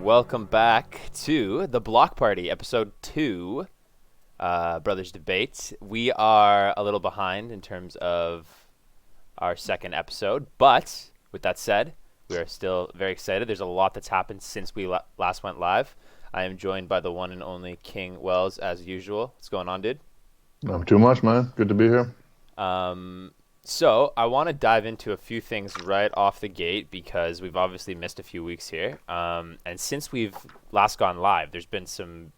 welcome back to the Block Party, episode 2, Brothers Debate. We are a little behind in terms of our second episode, but with that said, we are still very excited. There's a lot that's happened since we last went live. I am joined by the one and only King Wells, as usual. What's going on, dude? Not too much, man. Good to be here. So I want to dive into a few things right off the gate because we've obviously missed a few weeks here. And since we've last gone live, there's been some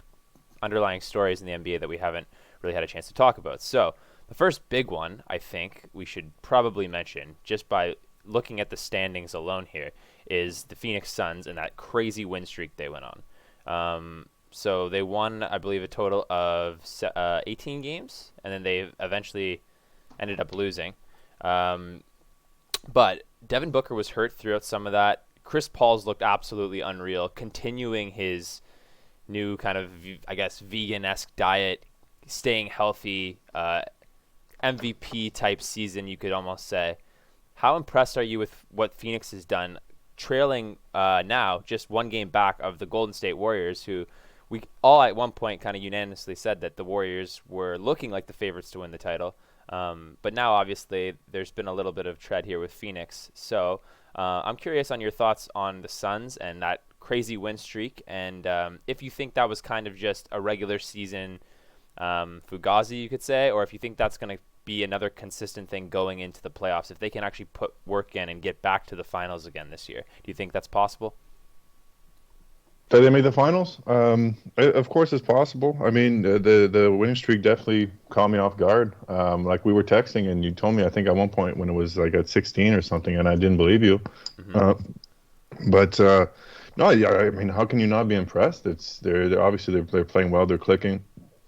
underlying stories in the NBA that we haven't really had a chance to talk about. So the first big one I think we should probably mention, just by looking at the standings alone here, is the Phoenix Suns and that crazy win streak they went on. So they won, I believe, a total of 18 games, and then they eventually ended up losing. But Devin Booker was hurt throughout some of that. Chris Paul's looked absolutely unreal, continuing his new kind of, I guess, vegan-esque diet, staying healthy, MVP type season, you could almost say. How impressed are you with what Phoenix has done, trailing now just one game back of the Golden State Warriors, who we all at one point kind of unanimously said that the Warriors were looking like the favorites to win the title. But now, obviously, there's been a little bit of tread here with Phoenix. So I'm curious on your thoughts on the Suns and that crazy win streak, and if you think that was kind of just a regular season fugazi, you could say, or if you think that's going to be another consistent thing going into the playoffs, if they can actually put work in and get back to the finals again this year. Do you think that's possible? Did they make the finals? Of course, it's possible. I mean, the winning streak definitely caught me off guard. Like we were texting, and you told me, I think at one point when it was like at 16 or something, and I didn't believe you. Mm-hmm. But no, yeah, I mean, how can you not be impressed? They're obviously they're playing well. They're clicking.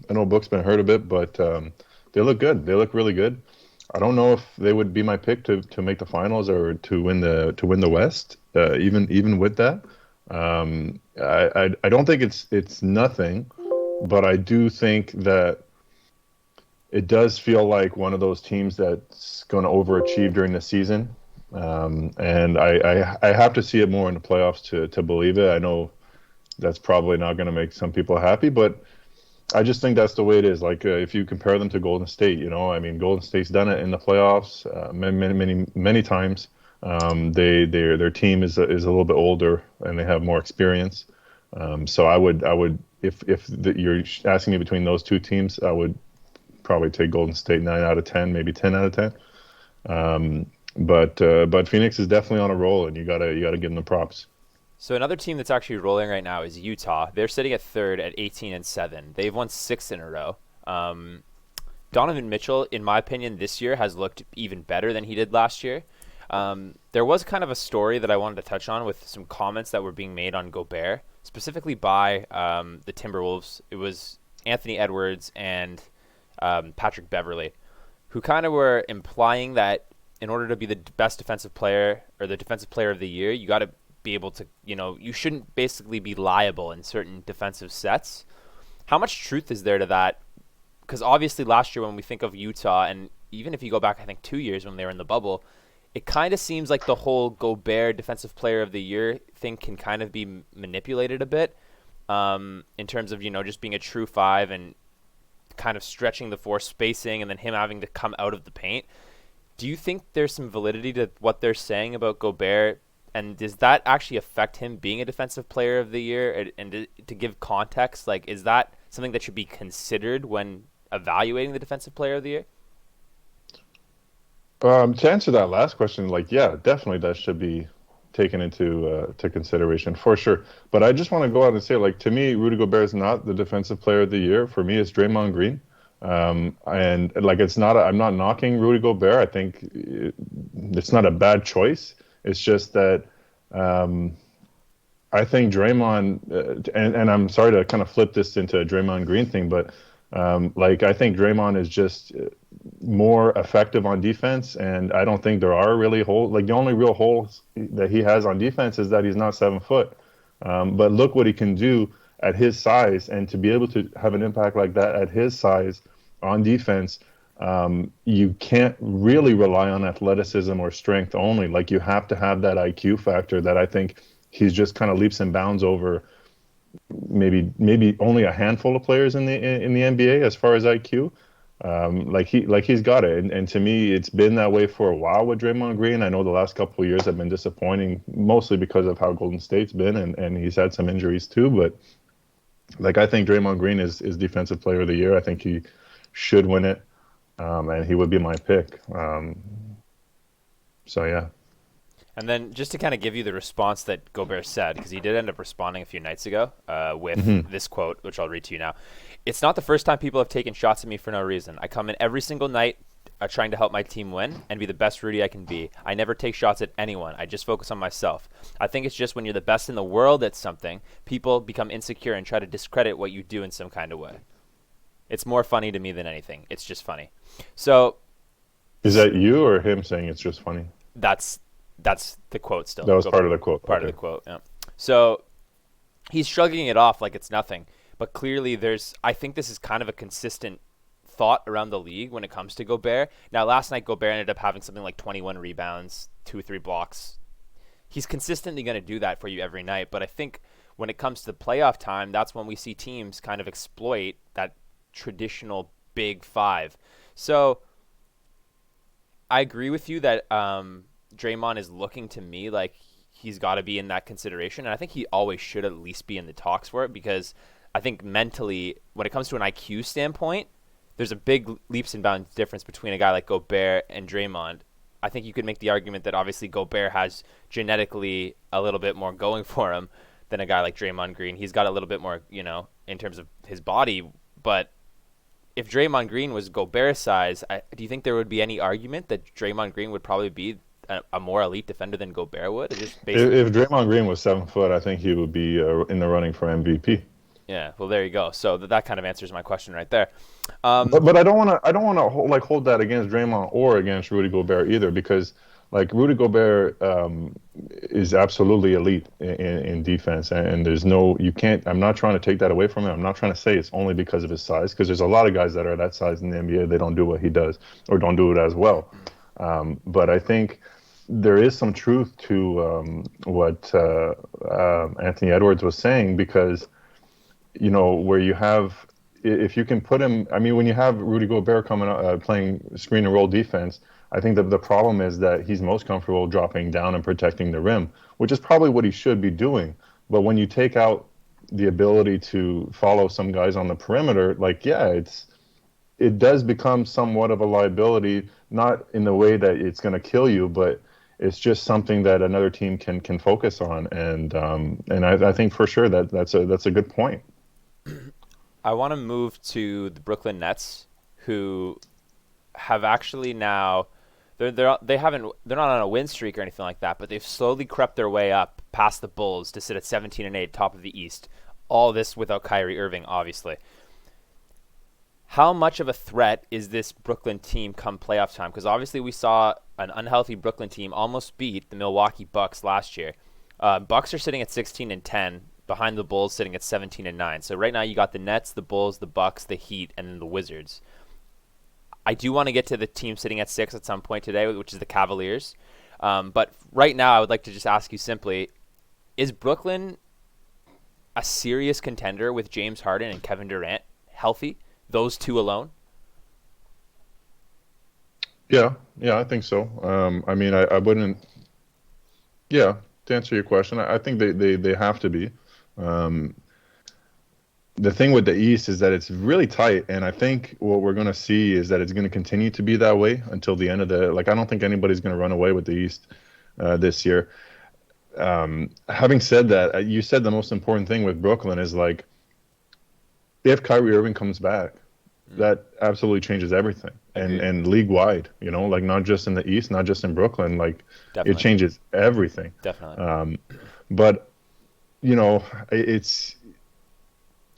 I know Book's been hurt a bit, but they look good. They look really good. I don't know if they would be my pick to make the finals or to win the West. Even with that. I don't think it's nothing, but I do think that it does feel like one of those teams that's going to overachieve during the season. And I have to see it more in the playoffs to believe it. I know that's probably not going to make some people happy, but I just think that's the way it is. Like if you compare them to Golden State, I mean, Golden State's done it in the playoffs many times. Their team is a little bit older and they have more experience. So I would if you're asking me between those two teams, I would probably take Golden State 9 out of 10, maybe 10 out of 10. But Phoenix is definitely on a roll, and you gotta give them the props. So another team that's actually rolling right now is Utah. They're sitting at third at 18-7. They've won 6 in a row. Donovan Mitchell, in my opinion, this year has looked even better than he did last year. There was kind of a story that I wanted to touch on with some comments that were being made on Gobert, specifically by the Timberwolves. It was Anthony Edwards and Patrick Beverley, who kind of were implying that in order to be the best defensive player or the defensive player of the year, you got to be able to, you shouldn't basically be liable in certain defensive sets. How much truth is there to that? Because obviously last year when we think of Utah, and even if you go back, I think 2 years when they were in the bubble, it kind of seems like the whole Gobert Defensive Player of the Year thing can kind of be manipulated a bit in terms of, just being a true five and kind of stretching the floor spacing and then him having to come out of the paint. Do you think there's some validity to what they're saying about Gobert? And does that actually affect him being a Defensive Player of the Year? And to give context, like, is that something that should be considered when evaluating the Defensive Player of the Year? To answer that last question, like, yeah, definitely that should be taken into to consideration for sure. But I just want to go out and say, like, to me, Rudy Gobert is not the Defensive Player of the Year. For me, it's Draymond Green. And like, I'm not knocking Rudy Gobert. I think it's not a bad choice. It's just that I think Draymond, and I'm sorry to kind of flip this into a Draymond Green thing, but like, I think Draymond is just more effective on defense, and I don't think there are really holes. Like, the only real holes that he has on defense is that he's not 7 foot. But look what he can do at his size, and to be able to have an impact like that at his size on defense, you can't really rely on athleticism or strength only. Like, you have to have that IQ factor that I think he's just kind of leaps and bounds over maybe only a handful of players in the NBA as far as IQ. He's got it, and to me, it's been that way for a while with Draymond Green. I know the last couple of years have been disappointing, mostly because of how Golden State's been, and he's had some injuries too. But like, I think Draymond Green is Defensive Player of the Year. I think he should win it, and he would be my pick. So yeah. And then just to kind of give you the response that Gobert said, because he did end up responding a few nights ago with this quote, which I'll read to you now. "It's not the first time people have taken shots at me for no reason. I come in every single night trying to help my team win and be the best Rudy I can be. I never take shots at anyone. I just focus on myself. I think it's just when you're the best in the world at something, people become insecure and try to discredit what you do in some kind of way. It's more funny to me than anything. It's just funny." So is that you or him saying it's just funny? That's the quote still. That was part of the quote. Part of the quote, yeah. So he's shrugging it off like it's nothing. But clearly I think this is kind of a consistent thought around the league when it comes to Gobert. Now, last night, Gobert ended up having something like 21 rebounds, 2 or 3 blocks. He's consistently going to do that for you every night. But I think when it comes to playoff time, that's when we see teams kind of exploit that traditional big five. So I agree with you that Draymond is looking to me like he's got to be in that consideration. And I think he always should at least be in the talks for it, because I think mentally, when it comes to an IQ standpoint, there's a big leaps and bounds difference between a guy like Gobert and Draymond. I think you could make the argument that obviously Gobert has genetically a little bit more going for him than a guy like Draymond Green. He's got a little bit more, in terms of his body. But if Draymond Green was Gobert's size, do you think there would be any argument that Draymond Green would probably be a more elite defender than Gobert would? If Draymond Green was 7 foot, I think he would be in the running for MVP. Yeah, well, there you go. So that kind of answers my question right there. But I don't want to hold that against Draymond or against Rudy Gobert either, because like Rudy Gobert is absolutely elite in defense, and there's you can't. I'm not trying to take that away from him. I'm not trying to say it's only because of his size, because there's a lot of guys that are that size in the NBA. They don't do what he does or don't do it as well. But I think there is some truth to what Anthony Edwards was saying, because where you have, if you can put him, I mean, when you have Rudy Gobert coming up, playing screen and roll defense, I think that the problem is that he's most comfortable dropping down and protecting the rim, which is probably what he should be doing. But when you take out the ability to follow some guys on the perimeter, it does become somewhat of a liability, not in the way that it's going to kill you, but it's just something that another team can focus on. And I think for sure that's a good point. I want to move to the Brooklyn Nets, who have actually now they're not on a win streak or anything like that, but they've slowly crept their way up past the Bulls to sit at 17-8, top of the East. All this without Kyrie Irving, obviously. How much of a threat is this Brooklyn team come playoff time? Because obviously we saw an unhealthy Brooklyn team almost beat the Milwaukee Bucks last year. Bucks are sitting at 16-10. Behind the Bulls sitting at 17-9. So right now you got the Nets, the Bulls, the Bucks, the Heat, and then the Wizards. I do want to get to the team sitting at 6 at some point today, which is the Cavaliers. But right now I would like to just ask you simply, is Brooklyn a serious contender with James Harden and Kevin Durant healthy? Those two alone? Yeah, I think so. I mean, I wouldn't. Yeah, to answer your question, I think they have to be. The thing with the East is that it's really tight, and I think what we're going to see is that it's going to continue to be that way until the end of I don't think anybody's going to run away with the East this year. Having said that, you said the most important thing with Brooklyn is if Kyrie Irving comes back, that absolutely changes everything, and league wide, not just in the East, not just in Brooklyn, Definitely. It changes everything. Definitely. But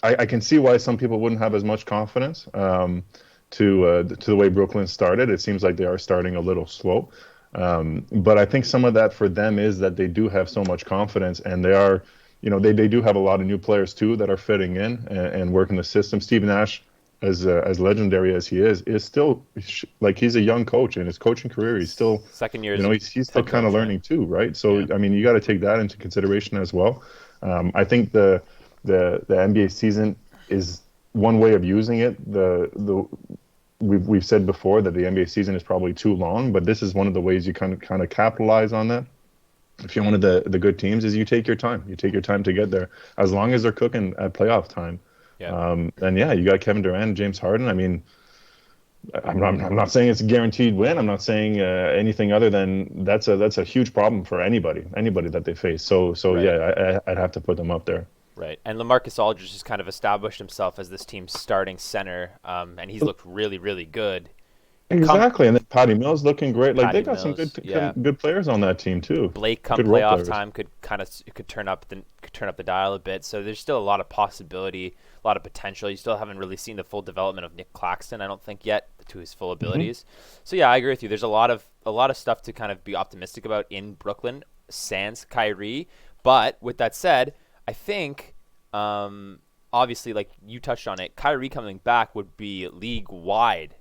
I can see why some people wouldn't have as much confidence to the way Brooklyn started. It seems like they are starting a little slow. But I think some of that for them is that they do have so much confidence, and they are, they do have a lot of new players too that are fitting in and working the system. Steve Nash as legendary as he is still like he's a young coach in his coaching career. He's still, Second year you as know, he's still head kind of coach, right? learning too, right? So Yeah. I mean, you got to take that into consideration as well. I think the NBA season is one way of using it. The we've said before that the NBA season is probably too long, but this is one of the ways you kind of capitalize on that. If you're one of the good teams, is you take your time. You take your time to get there. As long as they're cooking at playoff time, Yeah. then yeah, you got Kevin Durant, James Harden. I mean, I'm not saying it's a guaranteed win. I'm not saying anything other than that's a huge problem for anybody that they face. So Right. yeah, I'd have to put them up there. Right. And LaMarcus Aldridge has kind of established himself as this team's starting center, and he's looked really, really good. Come Exactly, and then Patty Mills looking great. Like they Patty got some Mills, good yeah. good players on that team too. Blake come Good role playoff players. time could turn up the dial a bit. So there's still a lot of possibility, a lot of potential. You still haven't really seen the full development of Nick Claxton, I don't think yet, to his full abilities. So yeah, I agree with you. There's a lot of stuff to kind of be optimistic about in Brooklyn, sans Kyrie. But with that said, I think obviously, like you touched on it, Kyrie coming back would be league wide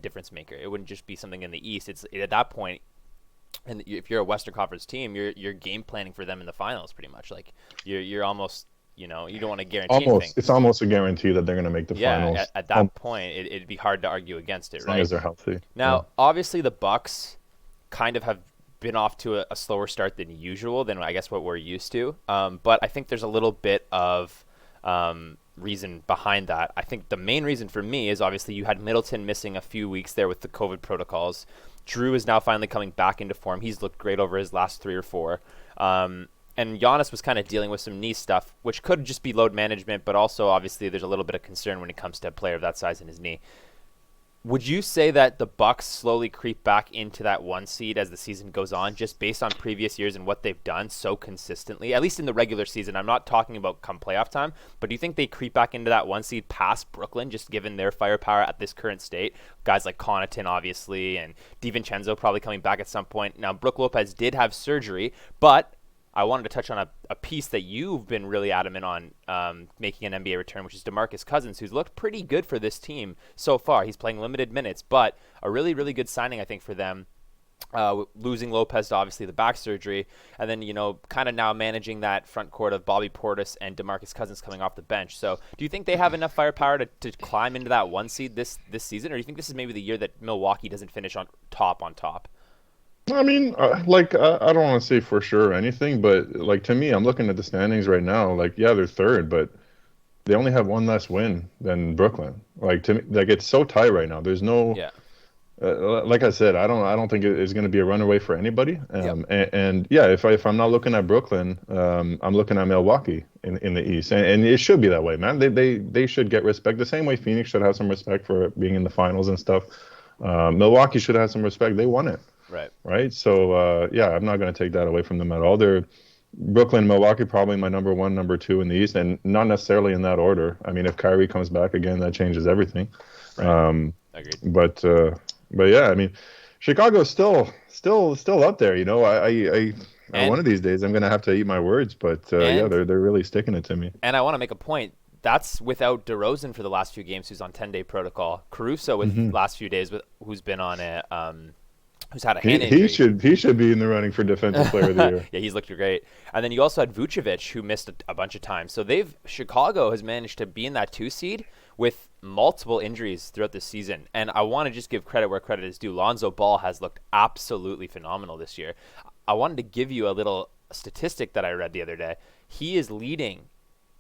difference maker. It wouldn't just be something in the East. It's at that point, and if you're a Western Conference team, you're game planning for them in the finals pretty much. Like you're almost, you don't want to guarantee anything. It's almost a guarantee that they're going to make the finals. At that point, it'd be hard to argue against it, as right? long as they're healthy. Now, obviously, the Bucks kind of have been off to a slower start than usual, than I guess what we're used to. But I think there's a little bit of reason behind that. I think the main reason for me is obviously you had Middleton missing a few weeks there with the COVID protocols. Drew is now finally coming back into form. He's looked great over his last 3 or 4. And Giannis was kind of dealing with some knee stuff, which could just be load management, but also obviously there's a little bit of concern when it comes to a player of that size in his knee. Would you say that the Bucks slowly creep back into that 1 seed as the season goes on, just based on previous years and what they've done so consistently, at least in the regular season? I'm not talking about come playoff time, but do you think they creep back into that 1 seed past Brooklyn, just given their firepower at this current state? Guys like Connaughton, obviously, and DiVincenzo probably coming back at some point. Now, Brook Lopez did have surgery, but I wanted to touch on a piece that you've been really adamant on making an NBA return, which is DeMarcus Cousins, who's looked pretty good for this team so far. He's playing limited minutes, but a really, really good signing, I think, for them. Losing Lopez to obviously the back surgery, and then, kind of now managing that front court of Bobby Portis and DeMarcus Cousins coming off the bench. So do you think they have enough firepower to climb into that 1 seed this season, or do you think this is maybe the year that Milwaukee doesn't finish on top? I mean, I don't want to say for sure or anything, but like to me, I'm looking at the standings right now. Like, yeah, they're third, but they only have one less win than Brooklyn. Like to me, like it's so tight right now. There's no, Yeah. like I said, I don't think it's going to be a runaway for anybody. Yep. And yeah, if I'm not looking at Brooklyn, I'm looking at Milwaukee in the East, and it should be that way, man. They should get respect the same way Phoenix should have some respect for being in the finals and stuff. Milwaukee should have some respect. They won it. Right. Right. So yeah, I'm not going to take that away from them at all. They're Brooklyn, Milwaukee, probably my number 1, number 2 in the East, and not necessarily in that order. I mean, if Kyrie comes back again, that changes everything. Right. Agreed. But yeah, I mean, Chicago's still up there. I one of these days I'm going to have to eat my words. But yeah, they're really sticking it to me. And I want to make a point. That's without DeRozan for the last few games, who's on 10-day protocol. Caruso with last few days, who's been on who's had a hand injury. He should be in the running for Defensive Player of the Year. Yeah, he's looked great. And then you also had Vucevic, who missed a bunch of time. So Chicago has managed to be in that 2 seed with multiple injuries throughout the season. And I want to just give credit where credit is due. Lonzo Ball has looked absolutely phenomenal this year. I wanted to give you a little statistic that I read the other day. He is leading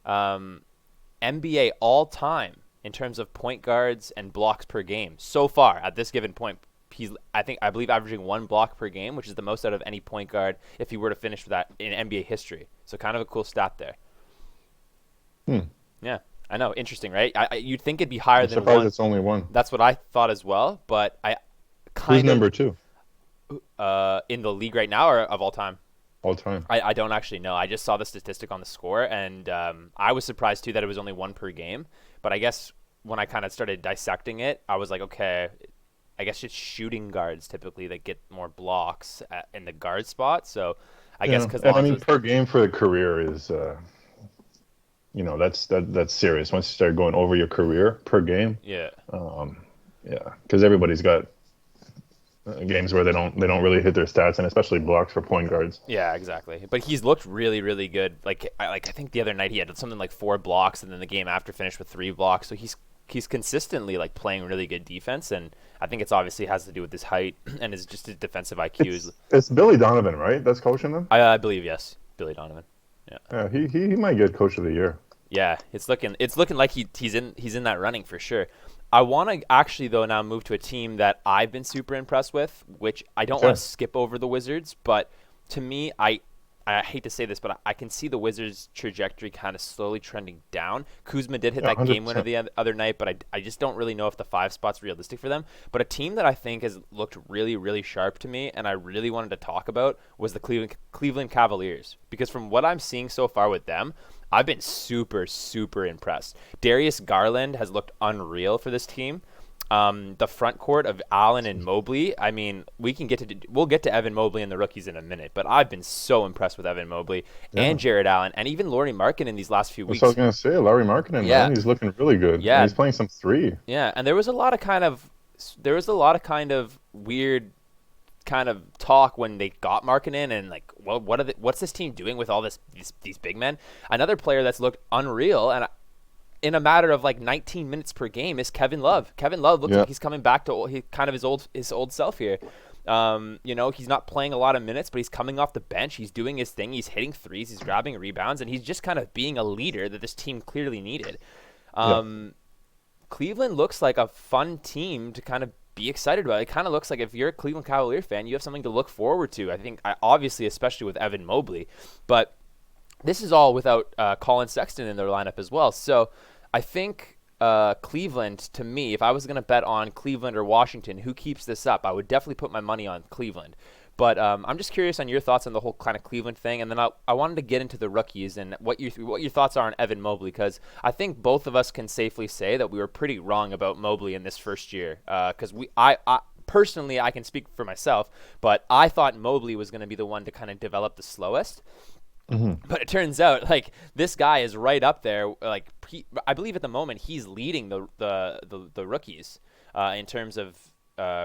NBA all time in terms of point guards and blocks per game so far at this given point. He's, I believe, averaging 1 block per game, which is the most out of any point guard if he were to finish with that in NBA history. So kind of a cool stat there. Yeah, I know. Interesting, right? You'd think it'd be higher I'm than surprised 1. it's only 1. That's what I thought as well, but I Who's number 2? In the league right now or of all time? All time. I don't actually know. I just saw the statistic on the score, and I was surprised too that it was only 1 per game. But I guess when I kind of started dissecting it, I was like, okay, I guess it's shooting guards typically that get more blocks in the guard spot. So I guess because I mean, per game for the career is that's serious. Once you start going over your career per game, Yeah. yeah, because everybody's got games where they don't really hit their stats, and especially blocks for point guards. Yeah, exactly. But he's looked really, really good. I think the other night he had something like 4 blocks, and then the game after finished with 3 blocks. So he's consistently like playing really good defense, and I think it's obviously has to do with his height and his just his defensive IQ. It's Billy Donovan, right? That's coaching them. I believe yes, Billy Donovan. Yeah. Yeah, he might get coach of the year. Yeah, it's looking like he's in that running for sure. I want to actually though now move to a team that I've been super impressed with, which I don't want to skip over the Wizards, but to me, I hate to say this, but I can see the Wizards' trajectory kind of slowly trending down. Kuzma did hit that 100%. game winner the other night, but I just don't really know if the 5 spot's realistic for them. But a team that I think has looked really, really sharp to me, and I really wanted to talk about, was the Cleveland Cavaliers. Because from what I'm seeing so far with them, I've been super, super impressed. Darius Garland has looked unreal for this team. The front court of Allen and Mobley. I mean, we'll get to Evan Mobley and the rookies in a minute, but I've been so impressed with Evan Mobley and Jared Allen, and even Lauri Markkanen in these last few weeks. That's what I was gonna say. Lauri Markkanen, man, he's looking really good. Yeah, and he's playing some 3. Yeah, and there was a lot of kind of weird kind of talk when they got Markkanen and like, well, what's this team doing with all these big men? Another player that's looked unreal and in a matter of like 19 minutes per game is Kevin Love. Kevin Love looks like he's coming back to his old self here. He's not playing a lot of minutes, but he's coming off the bench. He's doing his thing. He's hitting threes. He's grabbing rebounds, and he's just kind of being a leader that this team clearly needed. Cleveland looks like a fun team to kind of be excited about. It kind of looks like if you're a Cleveland Cavalier fan, you have something to look forward to. I think, obviously, especially with Evan Mobley, but this is all without Colin Sexton in their lineup as well. So I think Cleveland, to me, if I was going to bet on Cleveland or Washington, who keeps this up, I would definitely put my money on Cleveland. But I'm just curious on your thoughts on the whole kind of Cleveland thing, and then I wanted to get into the rookies and what your thoughts are on Evan Mobley, because I think both of us can safely say that we were pretty wrong about Mobley in this first year. Because I personally, I can speak for myself, but I thought Mobley was going to be the one to kind of develop the slowest. Mm-hmm. But it turns out, like, this guy is right up there. Like, I believe at the moment he's leading the rookies in terms of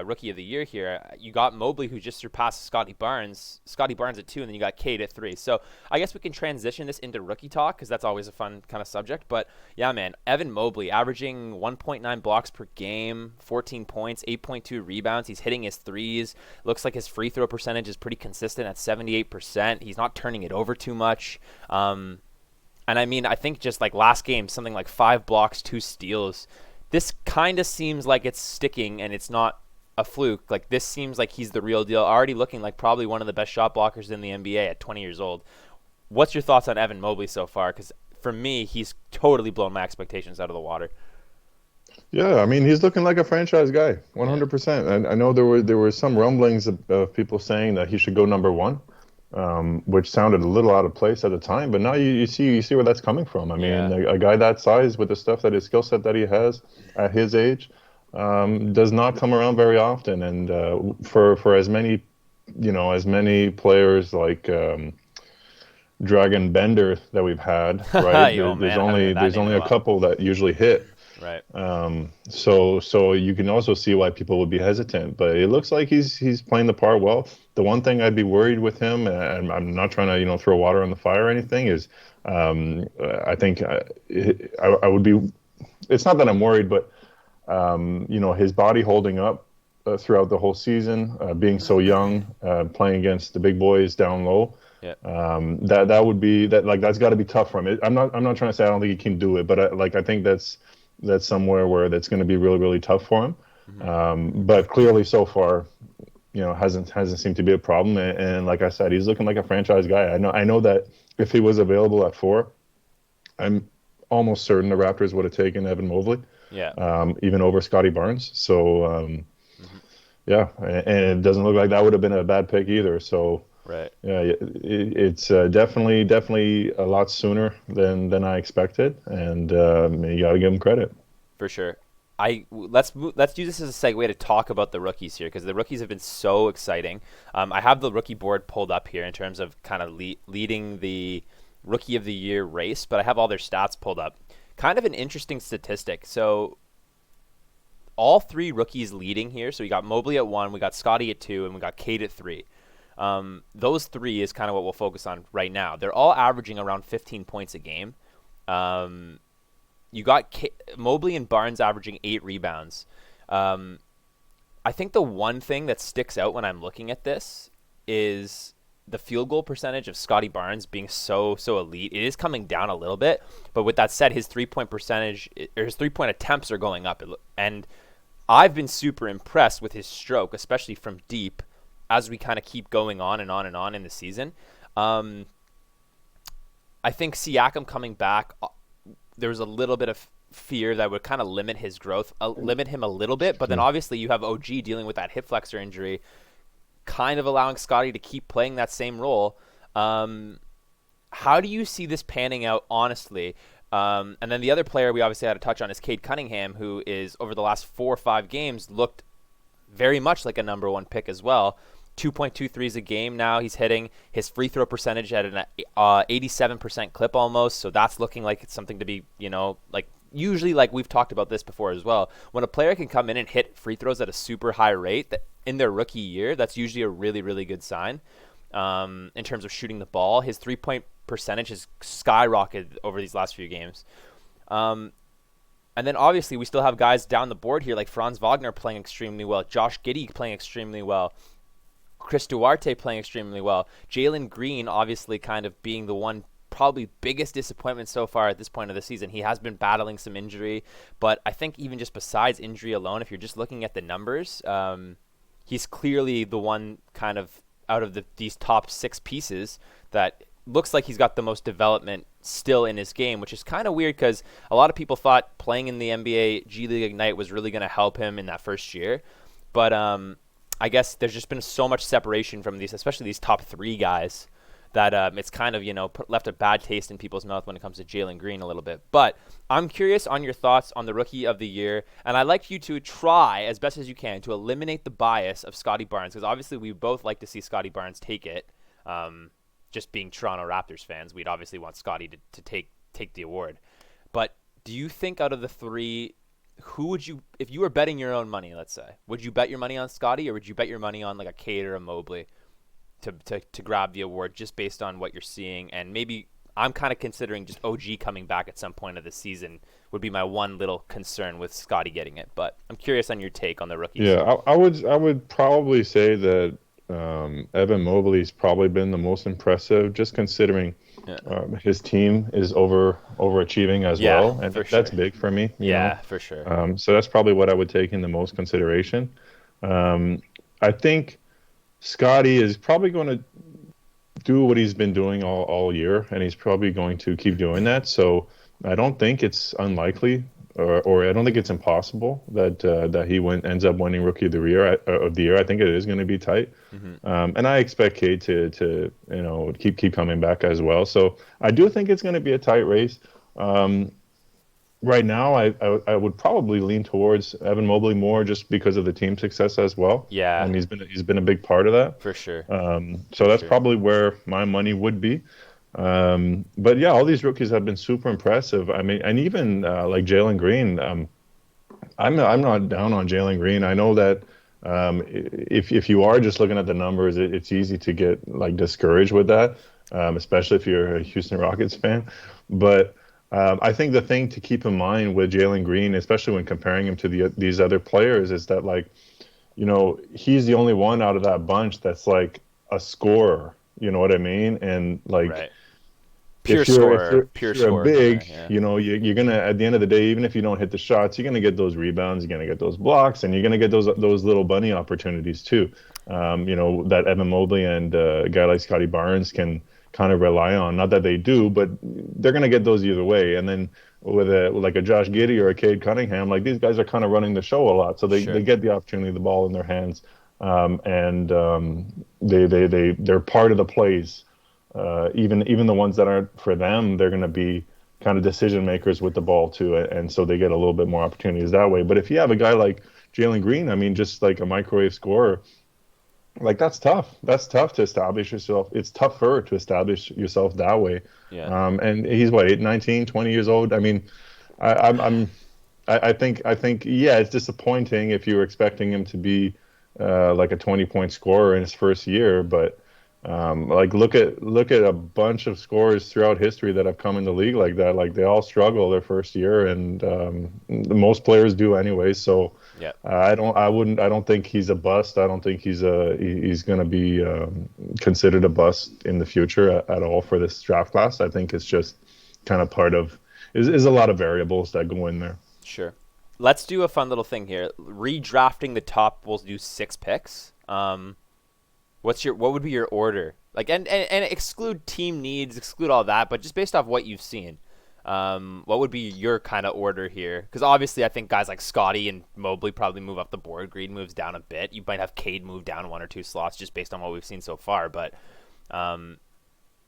rookie of the year here. You got Mobley, who just surpassed Scotty Barnes at 2, and then you got Cade at 3. So I guess we can transition this into rookie talk, because that's always a fun kind of subject. But yeah, man, Evan Mobley averaging 1.9 blocks per game, 14 points, 8.2 rebounds. He's hitting his threes. Looks like his free throw percentage is pretty consistent at 78%. He's not turning it over too much. And I mean, I think just like last game, something like 5 blocks, 2 steals. This kind of seems like it's sticking, and it's not a fluke. Like, this seems like he's the real deal, already looking like probably one of the best shot blockers in the NBA at 20 years old. What's your thoughts on Evan Mobley so far? Because for me, he's totally blown my expectations out of the water. Yeah, I mean, he's looking like a franchise guy, 100%. And I know there were some rumblings of people saying that he should go number 1, which sounded a little out of place at the time. But now you see where that's coming from. I mean, a guy that size with the stuff that his skill set that he has at his age, does not come around very often, and for as many players like Dragon Bender that we've had, right? There's only a couple that usually hit, right? So you can also see why people would be hesitant, but it looks like he's playing the part well. The one thing I'd be worried with him, and I'm not trying to throw water on the fire or anything, is I think I would be. It's not that I'm worried, but his body holding up throughout the whole season, being so young, playing against the big boys down low. Yeah. That would be that. Like, that's got to be tough for him. I'm not trying to say I don't think he can do it, but I think that's somewhere where that's going to be really, really tough for him. Mm-hmm. But clearly so far, hasn't seemed to be a problem. And like I said, he's looking like a franchise guy. I know that if he was available at 4, I'm almost certain the Raptors would have taken Evan Mobley. Yeah. Even over Scotty Barnes. So, yeah, and it doesn't look like that would have been a bad pick either. So, right. Yeah, it's definitely a lot sooner than I expected, and you got to give him credit. For sure. Let's do this as a segue to talk about the rookies here, because the rookies have been so exciting. I have the rookie board pulled up here in terms of kind of leading the rookie of the year race, but I have all their stats pulled up. Kind of an interesting statistic. So all three rookies leading here. So we got Mobley at 1, we got Scotty at 2, and we got Cade at 3. Those three is kind of what we'll focus on right now. They're all averaging around 15 points a game. You got Mobley and Barnes averaging 8 rebounds. I think the one thing that sticks out when I'm looking at this is the field goal percentage of Scotty Barnes being so elite. It is coming down a little bit, but with that said, his 3-point percentage or his 3-point attempts are going up, and I've been super impressed with his stroke, especially from deep, as we kind of keep going on and on and on in the season. I think Siakam coming back, there was a little bit of fear that would kind of limit his growth, limit him a little bit. But then obviously you have OG dealing with that hip flexor injury, kind of allowing Scotty to keep playing that same role. How do you see this panning out, honestly? And then the other player we obviously had to touch on is Cade Cunningham, who is over the last 4 or 5 games looked very much like a number 1 pick as well. 2.2 threes a game now he's hitting. His free throw percentage at an 87% clip almost, so that's looking like it's something to be, like usually, like we've talked about this before as well, when a player can come in and hit free throws at a super high rate that in their rookie year, that's usually a really, really good sign in terms of shooting the ball. His 3-point percentage has skyrocketed over these last few games. And then obviously we still have guys down the board here like Franz Wagner playing extremely well, Josh Giddey playing extremely well, Chris Duarte playing extremely well, Jalen Green obviously kind of being the one probably biggest disappointment so far at this point of the season. He has been battling some injury, but I think even just besides injury alone, if you're just looking at the numbers, he's clearly the one kind of out of these top 6 pieces that looks like he's got the most development still in his game, which is kind of weird because a lot of people thought playing in the NBA G League Ignite was really going to help him in that first year. But I guess there's just been so much separation from these, especially these top 3 guys, that it's kind of, left a bad taste in people's mouth when it comes to Jalen Green a little bit. But I'm curious on your thoughts on the Rookie of the Year, and I'd like you to try as best as you can to eliminate the bias of Scotty Barnes, because obviously we both like to see Scotty Barnes take it. Just being Toronto Raptors fans, we'd obviously want Scotty to take the award. But do you think out of the 3, who would you, if you were betting your own money, let's say, would you bet your money on Scotty, or would you bet your money on like a Cade or a Mobley to grab the award just based on what you're seeing? And maybe I'm kind of considering just OG coming back at some point of the season would be my one little concern with Scotty getting it. But I'm curious on your take on the rookies. Yeah, I would probably say that Evan Mobley's probably been the most impressive, just considering his team is overachieving as well, and that's big for me. You know? For sure. So that's probably what I would take in the most consideration. I think Scotty is probably going to do what he's been doing all year, and he's probably going to keep doing that. So I don't think it's unlikely, or I don't think it's impossible that he ends up winning Rookie of the Year. I think it is going to be tight, and I expect Cade to keep coming back as well. So I do think it's going to be a tight race. Right now, I would probably lean towards Evan Mobley more just because of the team success as well. Yeah, and he's been a big part of that for sure. So that's probably where my money would be. But yeah, all these rookies have been super impressive. I mean, and even like Jalen Green, I'm not down on Jalen Green. I know that if you are just looking at the numbers, it's easy to get like discouraged with that, especially if you're a Houston Rockets fan. But I think the thing to keep in mind with Jalen Green, especially when comparing him to these other players, is that he's the only one out of that bunch that's like a scorer. You know what I mean? And like. Right. If you're big, yeah. You're gonna, at the end of the day, even if you don't hit the shots, you're gonna get those rebounds, you're gonna get those blocks, and you're gonna get those little bunny opportunities too. That Evan Mobley and a guy like Scotty Barnes can kind of rely on. Not that they do, but they're gonna get those either way. And then with a Josh Giddey or a Cade Cunningham, like these guys are kind of running the show a lot, so they get the opportunity, the ball in their hands, and they're part of the plays. Even the ones that aren't for them, they're going to be kind of decision makers with the ball too, and so they get a little bit more opportunities that way. But if you have a guy like Jalen Green, I mean, just like a microwave scorer, Like that's tough. That's tough to establish yourself. It's tougher to establish yourself that way. Yeah. And he's what, 8, 19, 20 years old. I mean, I'm I think yeah, it's disappointing if you were expecting him to be like a 20-point scorer in his first year, but like look at a bunch of scorers throughout history that have come in the league like that. Like they all struggle their first year, and most players do anyway. So Yeah. I don't think he's a bust. I don't think he's going to be considered a bust in the future at all for this draft class. I think it's just kind of part of is a lot of variables that go in there. Sure. Let's do a fun little thing here. Redrafting the top, we'll do 6 picks. What would be your order? Like, and exclude team needs, exclude all that, but just based off what you've seen, what would be your kind of order here? Because obviously, I think guys like Scotty and Mobley probably move up the board. Green moves down a bit. You might have Cade move down 1 or 2 slots just based on what we've seen so far. But um,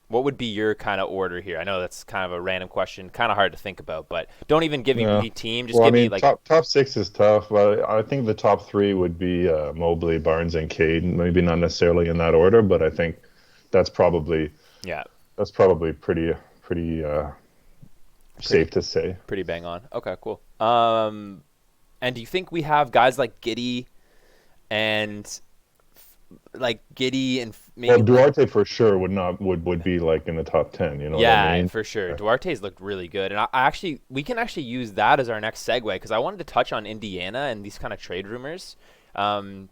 what would be your kind of order here? I know that's kind of a random question, kind of hard to think about, but don't even give me Yeah. the team. Just Well, I give me mean, like, top six is tough, but I think the top three would be Mobley, Barnes, and Cade. Maybe not necessarily in that order, but I think that's probably yeah, pretty pretty safe to say. pretty bang on. Okay, cool. And do you think we have guys like and Giddy and Well, maybe like Duarte for sure would be like in the top 10. You know what I yeah, mean? for sure. Duarte's looked really good, and I actually we can actually use that as our next segue because I wanted to touch on Indiana and these kind of trade rumors, um,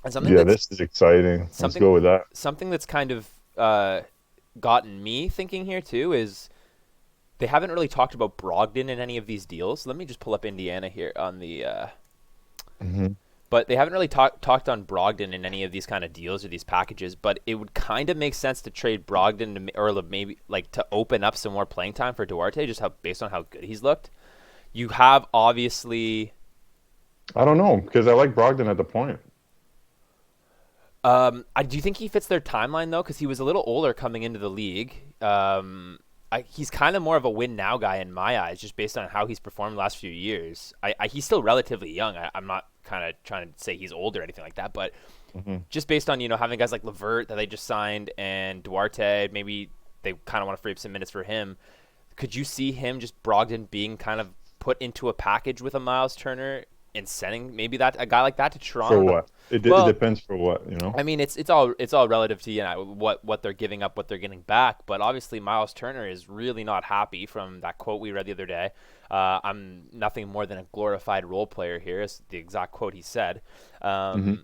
and Yeah, this is exciting. Let's something go with that. something that's kind of gotten me thinking here too is they haven't really talked about Brogdon in any of these deals. Let me just pull up Indiana here on the Hmm. but they haven't really talked on Brogdon in any of these kind of deals or these packages. But it would kind of make sense to trade Brogdon or maybe like to open up some more playing time for Duarte, just how based on how good he's looked. You have obviously, I don't know because I like Brogdon at the point. I do think he fits their timeline though, because he was a little older coming into the league. He's kind of more of a win now guy in my eyes, just based on how he's performed the last few years. He's still relatively young. I'm not kind of trying to say he's old or anything like that, but Hmm. just based on having guys like Levert that they just signed and Duarte, maybe they kind of want to free up some minutes for him. Could you see him just Brogdon being kind of put into a package with a Miles Turner and sending maybe that a guy like that to For Toronto? what? It Well, depends for what, you know? I mean it's all relative to what they're giving up, what they're getting back. But obviously Miles Turner is really not happy from that quote we read the other day. I'm nothing more than a glorified role player here, is the exact quote he said. Hmm.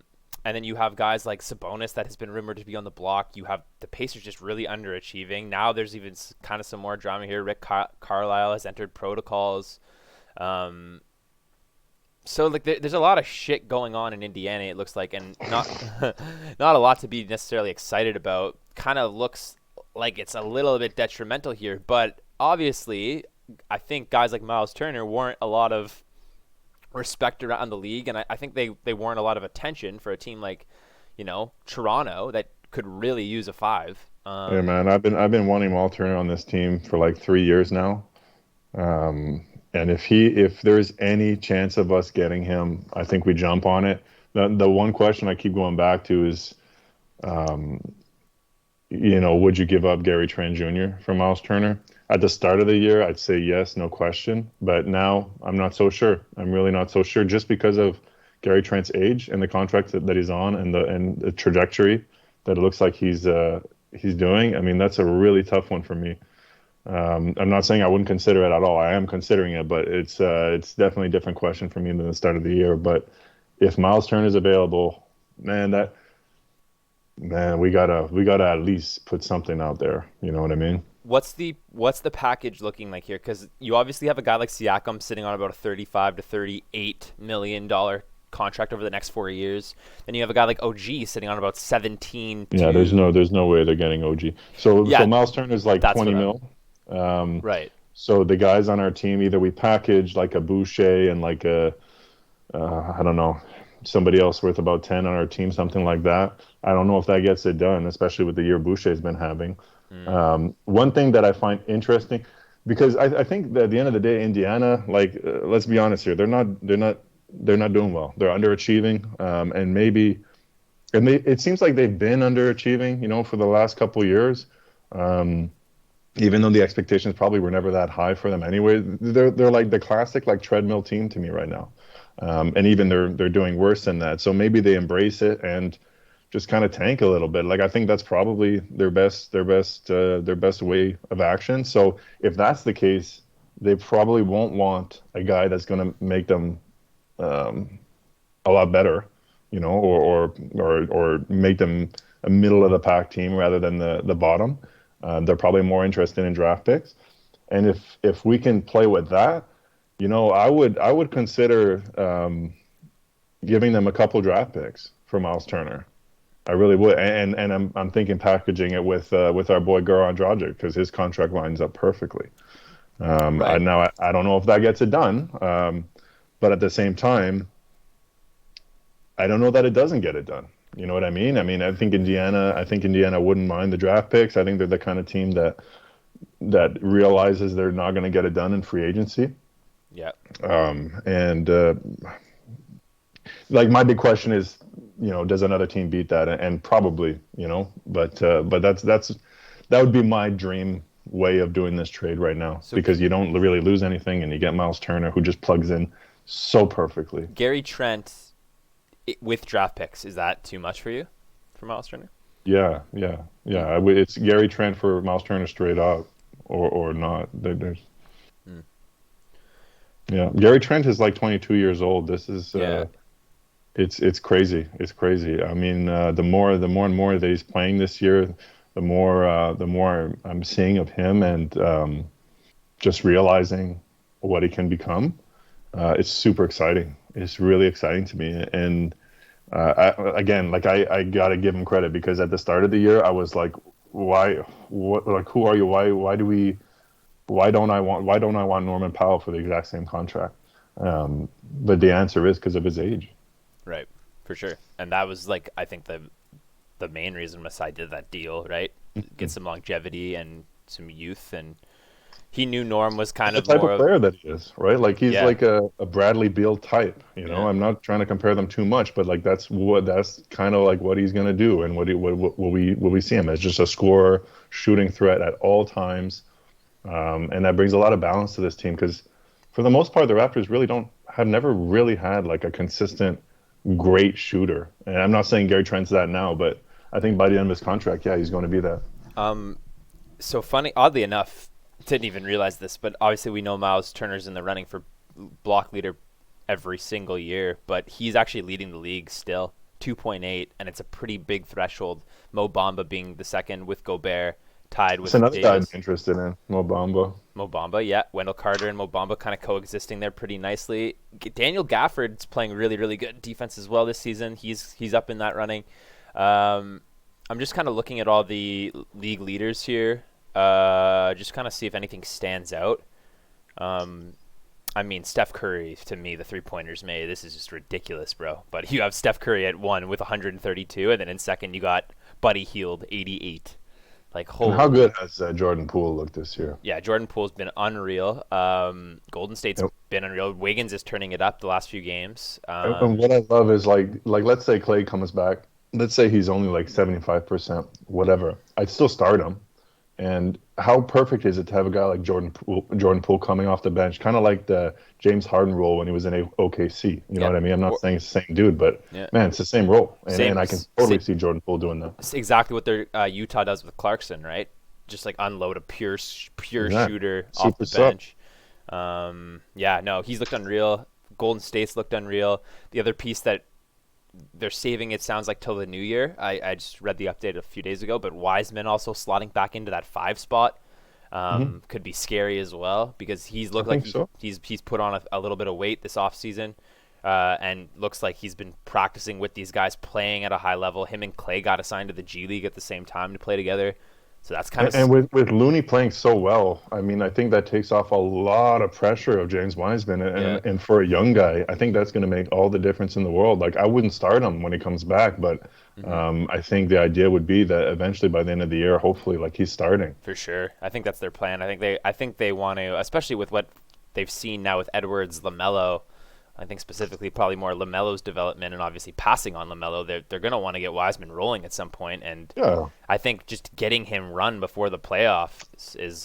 And then you have guys like Sabonis that has been rumored to be on the block. You have the Pacers just really underachieving. Now there's even kind of some more drama here. Rick Carlisle has entered protocols. Um, so like there's a lot of shit going on in Indiana. It looks like, and not not a lot to be necessarily excited about. Kind of looks like it's a little bit detrimental here, but obviously, I think guys like Miles Turner warrant a lot of respect around the league, and I think they warrant a lot of attention for a team like, Toronto that could really use a five. Yeah, man, I've been wanting Walt Turner on this team for like 3 years now. And if there's any chance of us getting him, I think we jump on it. The one question I keep going back to is, would you give up Gary Trent Jr. for Miles Turner? At the start of the year, I'd say yes, no question. But now I'm not so sure. I'm really not so sure just because of Gary Trent's age and the contract that he's on and the trajectory that it looks like he's doing. I mean, that's a really tough one for me. I'm not saying I wouldn't consider it at all. I am considering it, but it's definitely a different question for me than the start of the year. But if Miles Turner is available, man, we gotta at least put something out there. You know what I mean? What's the package looking like here? Because you obviously have a guy like Siakam sitting on about a 35 to 38 million dollar contract over the next 4 years. Then you have a guy like OG sitting on about 17 Yeah, to there's no way they're getting OG. So yeah, Miles Turner is like that's 20 what I'm mil. Um, right. so the guys on our team, either we package like a Boucher and like I don't know, somebody else worth about 10 on our team, something like that. I don't know if that gets it done, especially with the year Boucher's been having. Mm, One thing that I find interesting, because I think that at the end of the day, Indiana, like, let's be honest here, they're not doing well. They're underachieving, and maybe And it seems like they've been underachieving, for the last couple of years. Um, Even though the expectations probably were never that high for them anyway, they're like the classic like treadmill team to me right now. And even they're doing worse than that. So maybe they embrace it and just kind of tank a little bit. Like I think that's probably their best way of action. So if that's the case, they probably won't want a guy that's going to make them um, a lot better, or make them a middle of the pack team rather than the bottom. They're probably more interested in draft picks, and if we can play with that, I would consider giving them a couple draft picks for Miles Turner. I really would, and I'm thinking packaging it with our boy Goran Dragic because his contract lines up perfectly. Right. I don't know if that gets it done, but at the same time, I don't know that it doesn't get it done. You know what I mean? I mean, I think Indiana wouldn't mind the draft picks. I think they're the kind of team that realizes they're not going to get it done in free agency. Yeah. And like my big question is, does another team beat that? And probably, but that would be my dream way of doing this trade right now So because you don't really lose anything and you get Miles Turner who just plugs in so perfectly. Gary Trent with draft picks, is that too much for you, for Miles Turner? Yeah, yeah, yeah. It's Gary Trent for Miles Turner straight up, or not. There's Hmm. yeah. Gary Trent is like 22 years old. This is Yeah. it's crazy. It's crazy. I mean, the more and more that he's playing this year, the more I'm seeing of him and just realizing what he can become. It's super exciting. It's really exciting to me. And again, like I gotta give him credit because at the start of the year, I was like, why? What? Like, who are you? Why do we? Why don't I want Norman Powell for the exact same contract? But the answer is because of his age. Right. For sure. And that was like, I think the main reason Masai did that deal, right? Get some longevity and some youth, and he knew Norm was kind The of type more of of, player that he is, right? Like he's yeah, like a Bradley Beal type. yeah, I'm not trying to compare them too much, but like that's kind of like what he's gonna do, and what will we see him as just a scorer, shooting threat at all times, and that brings a lot of balance to this team because for the most part, the Raptors really don't have never really had like a consistent great shooter. And I'm not saying Gary Trent's that now, but I think by the end of his contract, yeah, he's going to be that. um so funny, oddly enough, didn't even realize this, but obviously we know Miles Turner's in the running for block leader every single year, but he's actually leading the league still, 2.8, and it's a pretty big threshold. Mo Bamba being the second with Gobert, tied It's with another guy I'm Davis. interested in, Mo Bamba. Mo Bamba, yeah. Wendell Carter and Mo Bamba kind of coexisting there pretty nicely. Daniel Gafford's playing really, really good defense as well this season. He's up in that running. Um, I'm just kind of looking at all the league leaders here, just kind of see if anything stands out. Um, I mean, Steph Curry, to me, the three-pointers made, this is just ridiculous, bro. But you have Steph Curry at one with 132, and then in second you got Buddy Hield, 88. Like, And how holy. good has Jordan Poole looked this year? Yeah, Jordan Poole's been unreal. Golden State's Yep. been unreal. Wiggins is turning it up the last few games. And what I love is like let's say Clay comes back. Let's say he's only like 75%, whatever. I'd still start him. And how perfect is it to have a guy like Jordan Poole coming off the bench, kind of like the James Harden role when he was in OKC. You know Yeah, what I mean? I'm not or, saying it's the same dude, but yeah, man, it's the same role, and same, I can totally see Jordan Poole doing that. exactly what their Utah does with Clarkson, right? Just like unload a pure Exactly. shooter off Super the sub. bench. Yeah, no, he's looked unreal. Golden State's looked unreal. The other piece that they're saving, it sounds like, till the new year. I just read the update a few days ago, but Wiseman also slotting back into that 5 spot Hmm. could be scary as well because he's I looked like think so. he's put on a little bit of weight this offseason, and looks like he's been practicing with these guys playing at a high level. Him and Clay got assigned to the G League at the same time to play together, so that's kind And of with Looney playing so well, I mean, I think that takes off a lot of pressure of James Wiseman. yeah. And for a young guy, I think that's going to make all the difference in the world. Like, I wouldn't start him when he comes back, but Hmm. I think the idea would be that eventually by the end of the year, hopefully, like he's starting. For sure. I think that's their plan. I think they want to, especially with what they've seen now with Edwards, LaMelo. I think specifically probably more LaMelo's development and obviously passing on LaMelo. They're going to want to get Wiseman rolling at some point, and Yeah, I think just getting him run before the playoffs is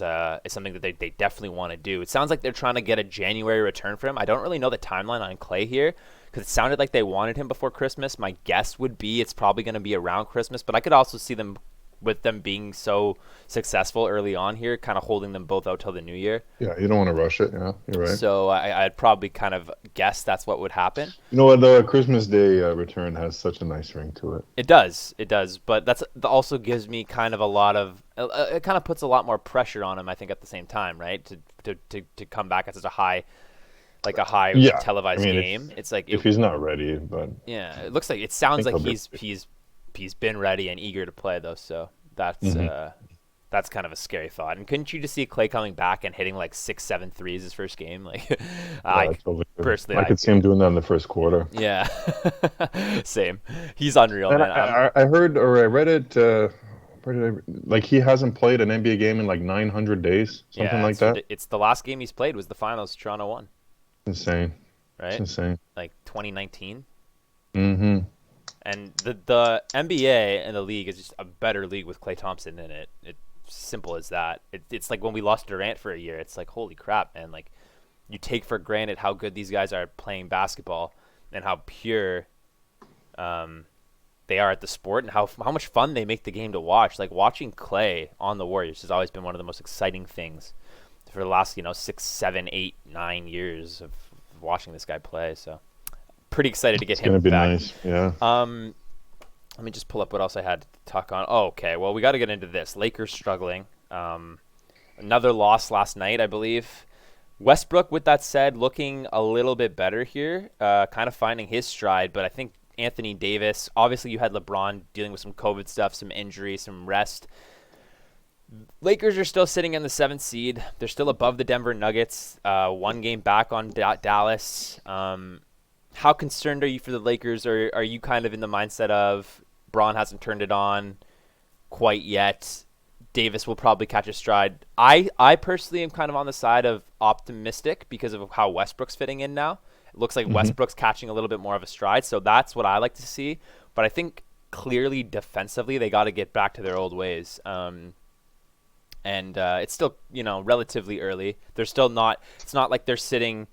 something that they definitely want to do. It sounds like they're trying to get a January return for him. I don't really know the timeline on Clay here because it sounded like they wanted him before Christmas. My guess would be it's probably going to be around Christmas, but I could also see them with them being so successful early on here, kind of holding them both out till the new year. yeah, you don't want to rush it. Yeah, you're right. So I'd probably kind of guess that's what would happen. You know what, though? A Christmas Day return has such a nice ring to it. It does, but that also gives me kind of a lot of it kind of puts a lot more pressure on him. I think at the same time, right, to come back at such a high, like a high Yeah, televised I mean, game. It's like if he's not ready, but yeah, it looks like it sounds think like he'll be he's been ready and eager to play though. So that's kind of a scary thought. And couldn't you just see Clay coming back and hitting like 6-7 threes his first game? Like, I totally personally, I could see him doing that in the first quarter. yeah, same. He's unreal, And man. I heard or I read it. Where did like he hasn't played an NBA game in like 900 days, something like that. It's the last game he's played was the finals. Toronto won, Insane. right? It's insane. Like 2019. Mm-hmm. And the NBA and the league is just a better league with Klay Thompson in it. It's simple as that. It's like when we lost Durant for a year. It's like, holy crap, man. Like, you take for granted how good these guys are playing basketball and how pure they are at the sport and how much fun they make the game to watch. Like, watching Klay on the Warriors has always been one of the most exciting things for the last, 6, 7, 8, 9 years of watching this guy play. So pretty excited to get him It's gonna be back. nice. Yeah. Let me just pull up what else I had to talk on. Oh, okay. Well, we got to get into this. Lakers struggling. Another loss last night, I believe. Westbrook, with that said, looking a little bit better here, kind of finding his stride. But I think Anthony Davis, obviously you had LeBron dealing with some COVID stuff, some injury, some rest. Lakers are still sitting in the 7th seed. They're still above the Denver Nuggets, 1 game back on Dallas. How concerned are you for the Lakers, or are you kind of in the mindset of Braun hasn't turned it on quite yet? Davis will probably catch a stride. I personally am kind of on the side of optimistic because of how Westbrook's fitting in now. It looks like Westbrook's catching a little bit more of a stride, so that's what I like to see. But I think clearly defensively they got to get back to their old ways. And it's still, relatively early. They're still not – it's not like they're sitting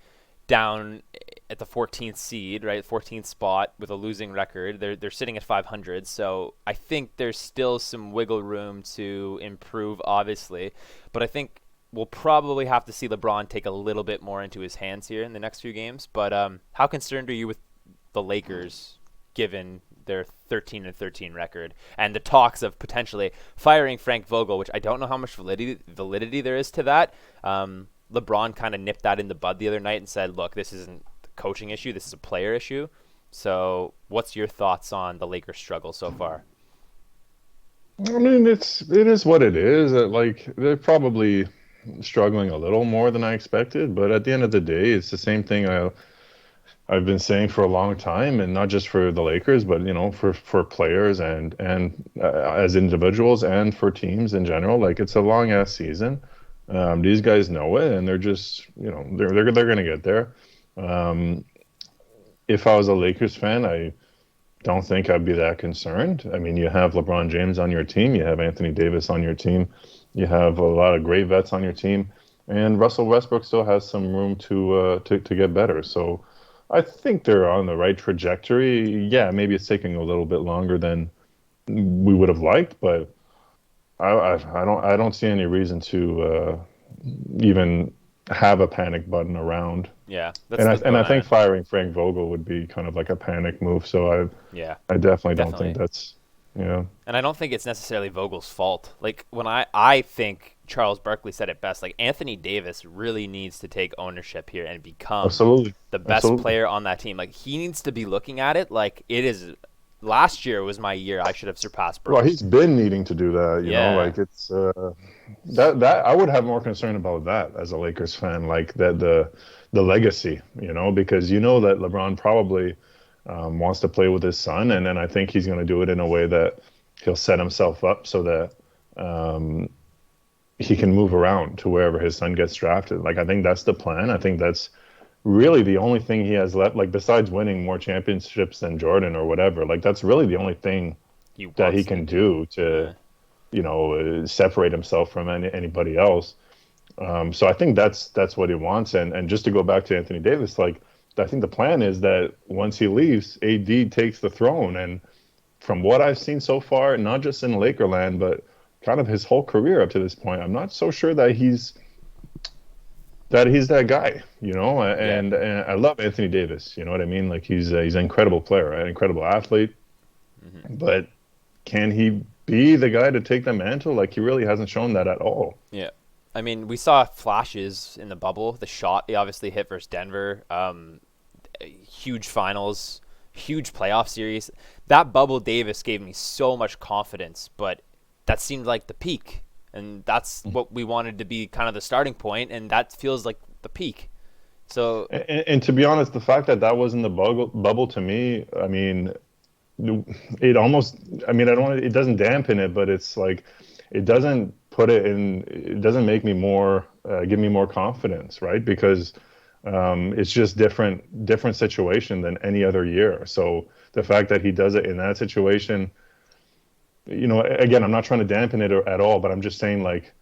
down at the 14th seed, right, 14th spot with a losing record. They're sitting at 500, so I think there's still some wiggle room to improve, obviously. But I think we'll probably have to see LeBron take a little bit more into his hands here in the next few games. But how concerned are you with the Lakers given their 13-13 record and the talks of potentially firing Frank Vogel, which I don't know how much validity there is to that. LeBron kind of nipped that in the bud the other night and said, look, this isn't a coaching issue. This is a player issue. So what's your thoughts on the Lakers' struggle so far? I mean, it is what it is. Like they're probably struggling a little more than I expected, but at the end of the day, it's the same thing I've been saying for a long time, and not just for the Lakers, but for players and as individuals and for teams in general. Like it's a long ass season. These guys know it, and they're just they're going to get there. If I was a Lakers fan, I don't think I'd be that concerned. I mean, you have LeBron James on your team, you have Anthony Davis on your team, you have a lot of great vets on your team, and Russell Westbrook still has some room to get better. So I think they're on the right trajectory. Yeah, maybe it's taking a little bit longer than we would have liked, but I don't see any reason to even have a panic button around. Yeah, I think firing Frank Vogel would be kind of like a panic move. So I definitely don't think that's And I don't think it's necessarily Vogel's fault. Like when I think Charles Barkley said it best. Like Anthony Davis really needs to take ownership here and become the best player on that team. Like he needs to be looking at it like it is. Last year was my year. I should have surpassed Brooks. Well, he's been needing to do that. You know, like it's that I would have more concern about that as a Lakers fan, like that the legacy. Because that LeBron probably wants to play with his son, and then I think he's going to do it in a way that he'll set himself up so that he can move around to wherever his son gets drafted. Like I think that's the plan. I think that's really the only thing he has left, like besides winning more championships than Jordan or whatever, like that's really the only thing He that he wants can to. do to, Yeah. separate himself from anybody else. So I think that's what he wants. And just to go back to Anthony Davis, like I think the plan is that once he leaves, AD takes the throne. And from what I've seen so far, not just in Lakerland, but kind of his whole career up to this point, I'm not so sure that he's that guy, Yeah. and I love Anthony Davis. You know what I mean? Like he's an incredible player, right? An incredible athlete, Hmm. but can he be the guy to take the mantle? Like he really hasn't shown that at all. Yeah. I mean, we saw flashes in the bubble. The shot he obviously hit versus Denver. Huge finals, huge playoff series. That bubble Davis gave me so much confidence, but that seemed like the peak. And that's what we wanted to be kind of the starting point, and that feels like the peak. So, And to be honest, the fact that that was in the bubble to me, I mean, it almost, I mean, I don't want it doesn't dampen it, but it's like it doesn't it doesn't make me more give me more confidence, right? Because it's just different situation than any other year. So the fact that he does it in that situation, again, I'm not trying to dampen it at all, but I'm just saying, like,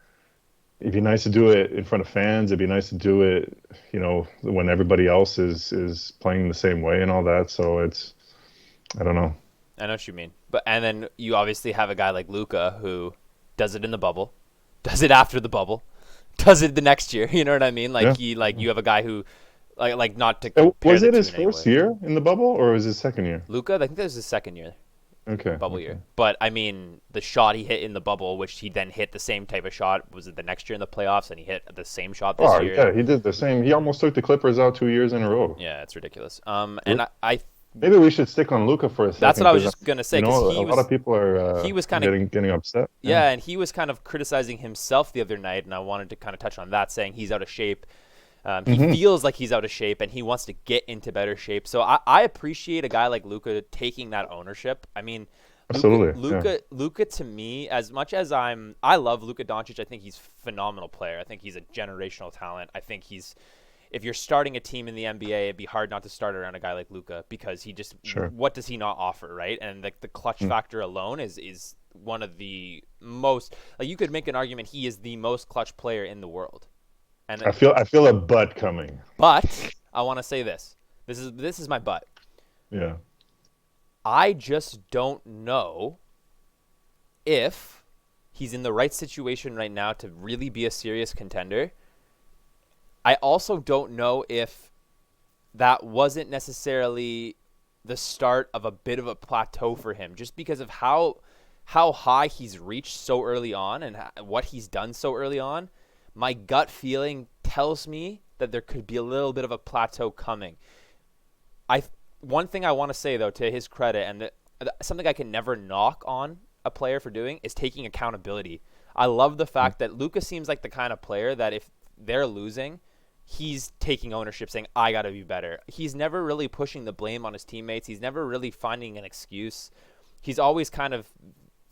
it'd be nice to do it in front of fans. It'd be nice to do it, when everybody else is playing the same way and all that. So I don't know. I know what you mean. But and then you obviously have a guy like Luca who does it in the bubble, does it after the bubble, does it the next year. You know what I mean? Yeah. You have a guy who like not to compare Was the it two his in any first way. year in the bubble or was his second year? Luca, I think that was his second year, Okay. bubble Okay. year. But I mean, the shot he hit in the bubble, which he then hit the same type of shot, was it the next year in the playoffs, and he hit the same shot this Oh, year. yeah, he did the same. He almost took the Clippers out 2 years in a row. Yeah, it's ridiculous. And I Maybe we should stick on Luca for a that's what second I was because just gonna say because a lot of people are he was kind of getting upset. Yeah. yeah, and he was kind of criticizing himself the other night, and I wanted to kind of touch on that, saying he's out of shape. He Hmm. feels like he's out of shape, and he wants to get into better shape. So I appreciate a guy like Luca taking that ownership. I mean, Absolutely. Yeah. Luca to me, as much as I love Luca Doncic. I think he's a phenomenal player. I think he's a generational talent. I think if you're starting a team in the NBA, it'd be hard not to start around a guy like Luca because he just Sure. what does he not offer, right? And like the clutch Mm. factor alone is one of the most, like, you could make an argument he is the most clutch player in the world. And I feel a butt coming. but I want to say this. This is my but. Yeah. I just don't know if he's in the right situation right now to really be a serious contender. I also don't know if that wasn't necessarily the start of a bit of a plateau for him just because of how high he's reached so early on and what he's done so early on. My gut feeling tells me that there could be a little bit of a plateau coming. I One thing I want to say though, to his credit, and something I can never knock on a player for doing, is taking accountability. I love the Mm. fact that Lucas seems like the kind of player that if they're losing, he's taking ownership, saying, I got to be better. He's never really pushing the blame on his teammates. He's never really finding an excuse. He's always kind of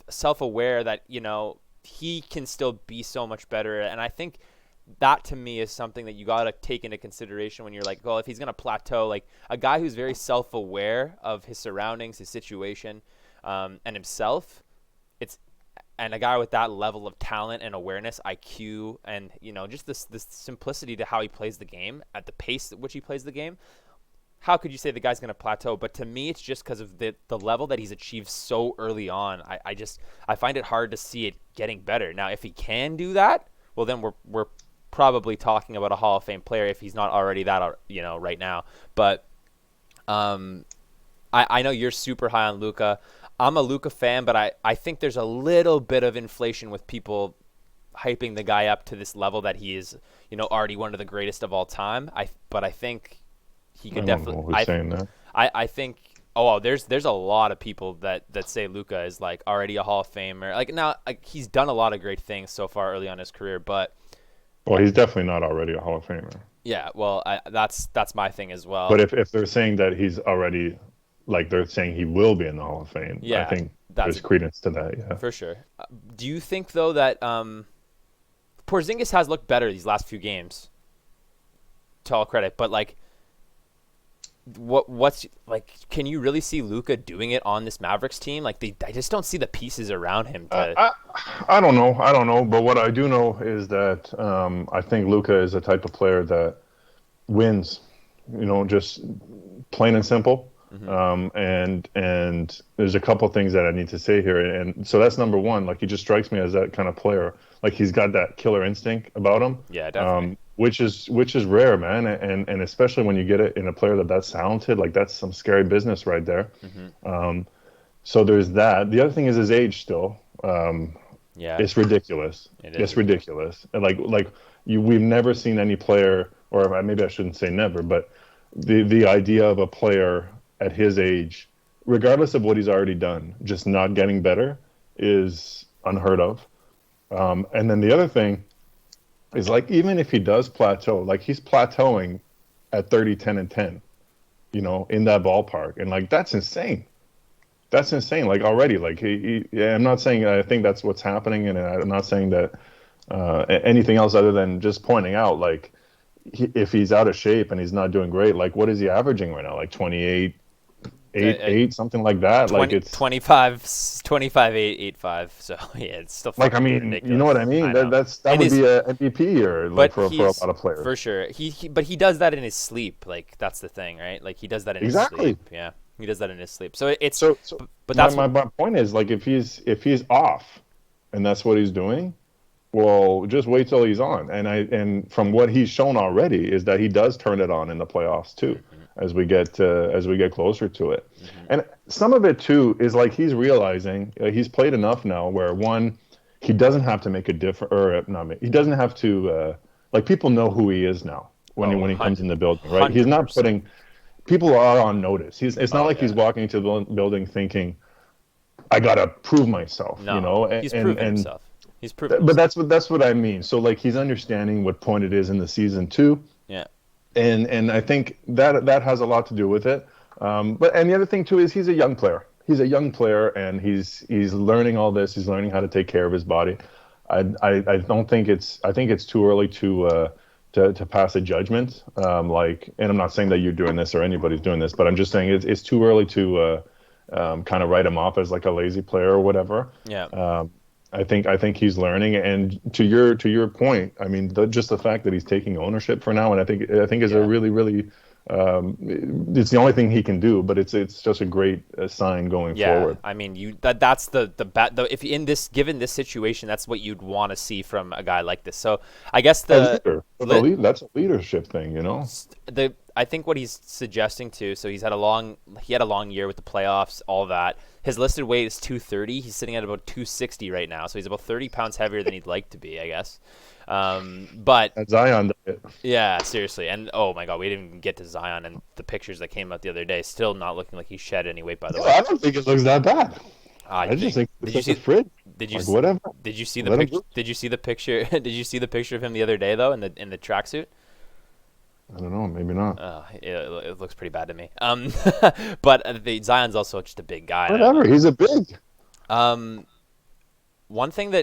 self-aware that, he can still be so much better. And I think that to me is something that you got to take into consideration when you're like, well, if he's going to plateau, like a guy who's very self-aware of his surroundings, his situation, and himself, it's and a guy with that level of talent and awareness, IQ, and just this simplicity to how he plays the game at the pace at which he plays the game. How could you say the guy's going to plateau? But to me, it's just because of the level that he's achieved so early on. I find it hard to see it getting better. Now, if he can do that, well, then we're probably talking about a Hall of Fame player if he's not already that, right now. But I know you're super high on Luka. I'm a Luka fan, but I think there's a little bit of inflation with people hyping the guy up to this level that he is, already one of the greatest of all time. But I think he I could don't know definitely. who's saying that. I think. Oh, well, there's a lot of people that say Luka is like already a Hall of Famer. Like now, like, he's done a lot of great things so far early on in his career, but Well, he's definitely not already a Hall of Famer. yeah, well, that's my thing as well. But if they're saying that he's already, like they're saying he will be in the Hall of Fame, I Yeah, think that's there's credence to that. Yeah. for sure. Do you think though that Porzingis has looked better these last few games? To all credit, but like what's like? Can you really see Luka doing it on this Mavericks team? Like I just don't see the pieces around him to. I don't know. I don't know. But what I do know is that I think Luka is the type of player that wins. Just plain and simple. And there's a couple things that I need to say here, and so that's number one. Like, he just strikes me as that kind of player. Like, he's got that killer instinct about him. Yeah, definitely. Which is rare, man, and especially when you get it in a player that's talented. Like, that's some scary business right there. So there's that. The other thing is his age still. Yeah, it's ridiculous. It's ridiculous. And we've never seen any player, or maybe I shouldn't say never, but the idea of a player at his age, regardless of what he's already done, just not getting better is unheard of. And then the other thing is, like, even if he does plateau, like, he's plateauing at 30, 10, and 10, in that ballpark. And, like, that's insane. That's insane. Like, already, like, I'm not saying I think that's what's happening, and I'm not saying that anything else other than just pointing out, like, if he's out of shape and he's not doing great, like, what is he averaging right now? Like 28, 8, something like that. 20, like, it's 25, 8, 5. So yeah, it's still like, I mean, ridiculous. you know what I mean? That would be a MVP year, like, for a lot of players. For sure. But he does that in his sleep. Like, that's the thing, right? Like, he does that in his sleep. Yeah, he does that in his sleep. So it's but that's my point is, like, if he's off, and that's what he's doing. Well, just wait till he's on, and from what he's shown already is that he does turn it on in the playoffs too, as we get closer to it. And some of it too is, like, he's realizing he's played enough now where, one, he doesn't have to make a difference, or not, he doesn't have to like, people know who he is now when he comes in the building, right? 100%. He's not putting people are on notice. It's not like he's walking into the building thinking, I gotta prove myself. No, he's proven himself. He's proven. But that's what I mean. So, like, he's understanding what point it is in the season too. Yeah. And I think that has a lot to do with it. And the other thing too is he's a young player. He's a young player, and he's learning all this. He's learning how to take care of his body. I don't think I think it's too early to pass a judgment. And I'm not saying that you're doing this or anybody's doing this, but I'm just saying it's too early to kind of write him off as, like, a lazy player or whatever. Yeah. I think he's learning, and to your point, I mean, just the fact that he's taking ownership for now, and I think is a really, really, it's the only thing he can do, but it's just a great sign going forward. I mean, that's if given this situation, that's what you'd want to see from a guy like this. So I guess that's a leadership thing, I think what he's suggesting too. So he had a long year with the playoffs, all that. His listed weight is 230. He's sitting at about 260 right now, so he's about 30 pounds heavier than he'd like to be, I guess. But at Zion diet. Yeah, seriously. And oh my God, we didn't even get to Zion and the pictures that came out the other day. Still not looking like he shed any weight, by the way. I don't think it looks that bad. I just think did you see fridge. Did you whatever? Did you see the picture? Did you see the picture? Did you see the picture of him the other day though, in the tracksuit? I don't know, maybe not. It looks pretty bad to me. But Zion's also just a big guy. Whatever, he's a big. One thing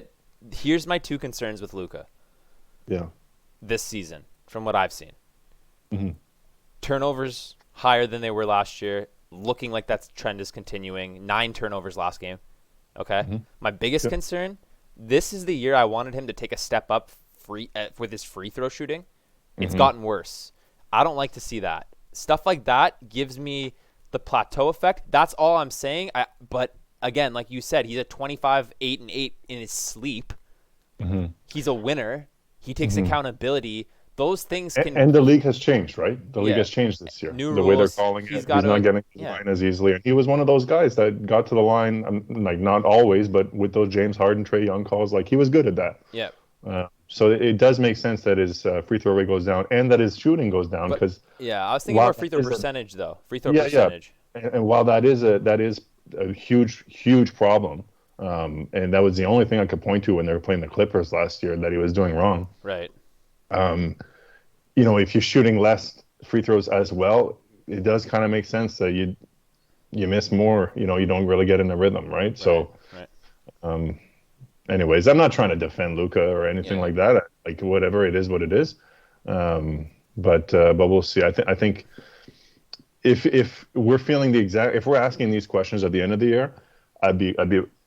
here's my two concerns with Luka. Yeah. This season, from what I've seen, mm-hmm. turnovers higher than they were last year. Looking like that trend is continuing. 9 turnovers last game. Okay. Mm-hmm. My biggest concern. This is the year I wanted him to take a step up with his free throw shooting. It's gotten worse. I don't like to see that. Stuff like that gives me the plateau effect. That's all I'm saying. But again, like you said, he's a 25, 8, and 8 in his sleep. Mm-hmm. He's a winner. He takes accountability. Those things can. And the league has changed, right? The league has changed this year. New the rules, way they're calling it. He's not getting to the line as easily. And he was one of those guys that got to the line, like, not always, but with those James Harden, Trae Young calls, like, he was good at that. Yeah. So it does make sense that his free throw rate goes down and that his shooting goes down because. Yeah, I was thinking more free throw percentage though. Free throw percentage. Yeah. And while that is a huge problem, and that was the only thing I could point to when they were playing the Clippers last year that he was doing wrong. Right. If you're shooting less free throws as well, it does kind of make sense that you miss more. You don't really get in the rhythm, right? So. Anyways, I'm not trying to defend Luka or anything like that. Like, whatever, it is what it is. But we'll see. I think if we're feeling if we're asking these questions at the end of the year, I'd be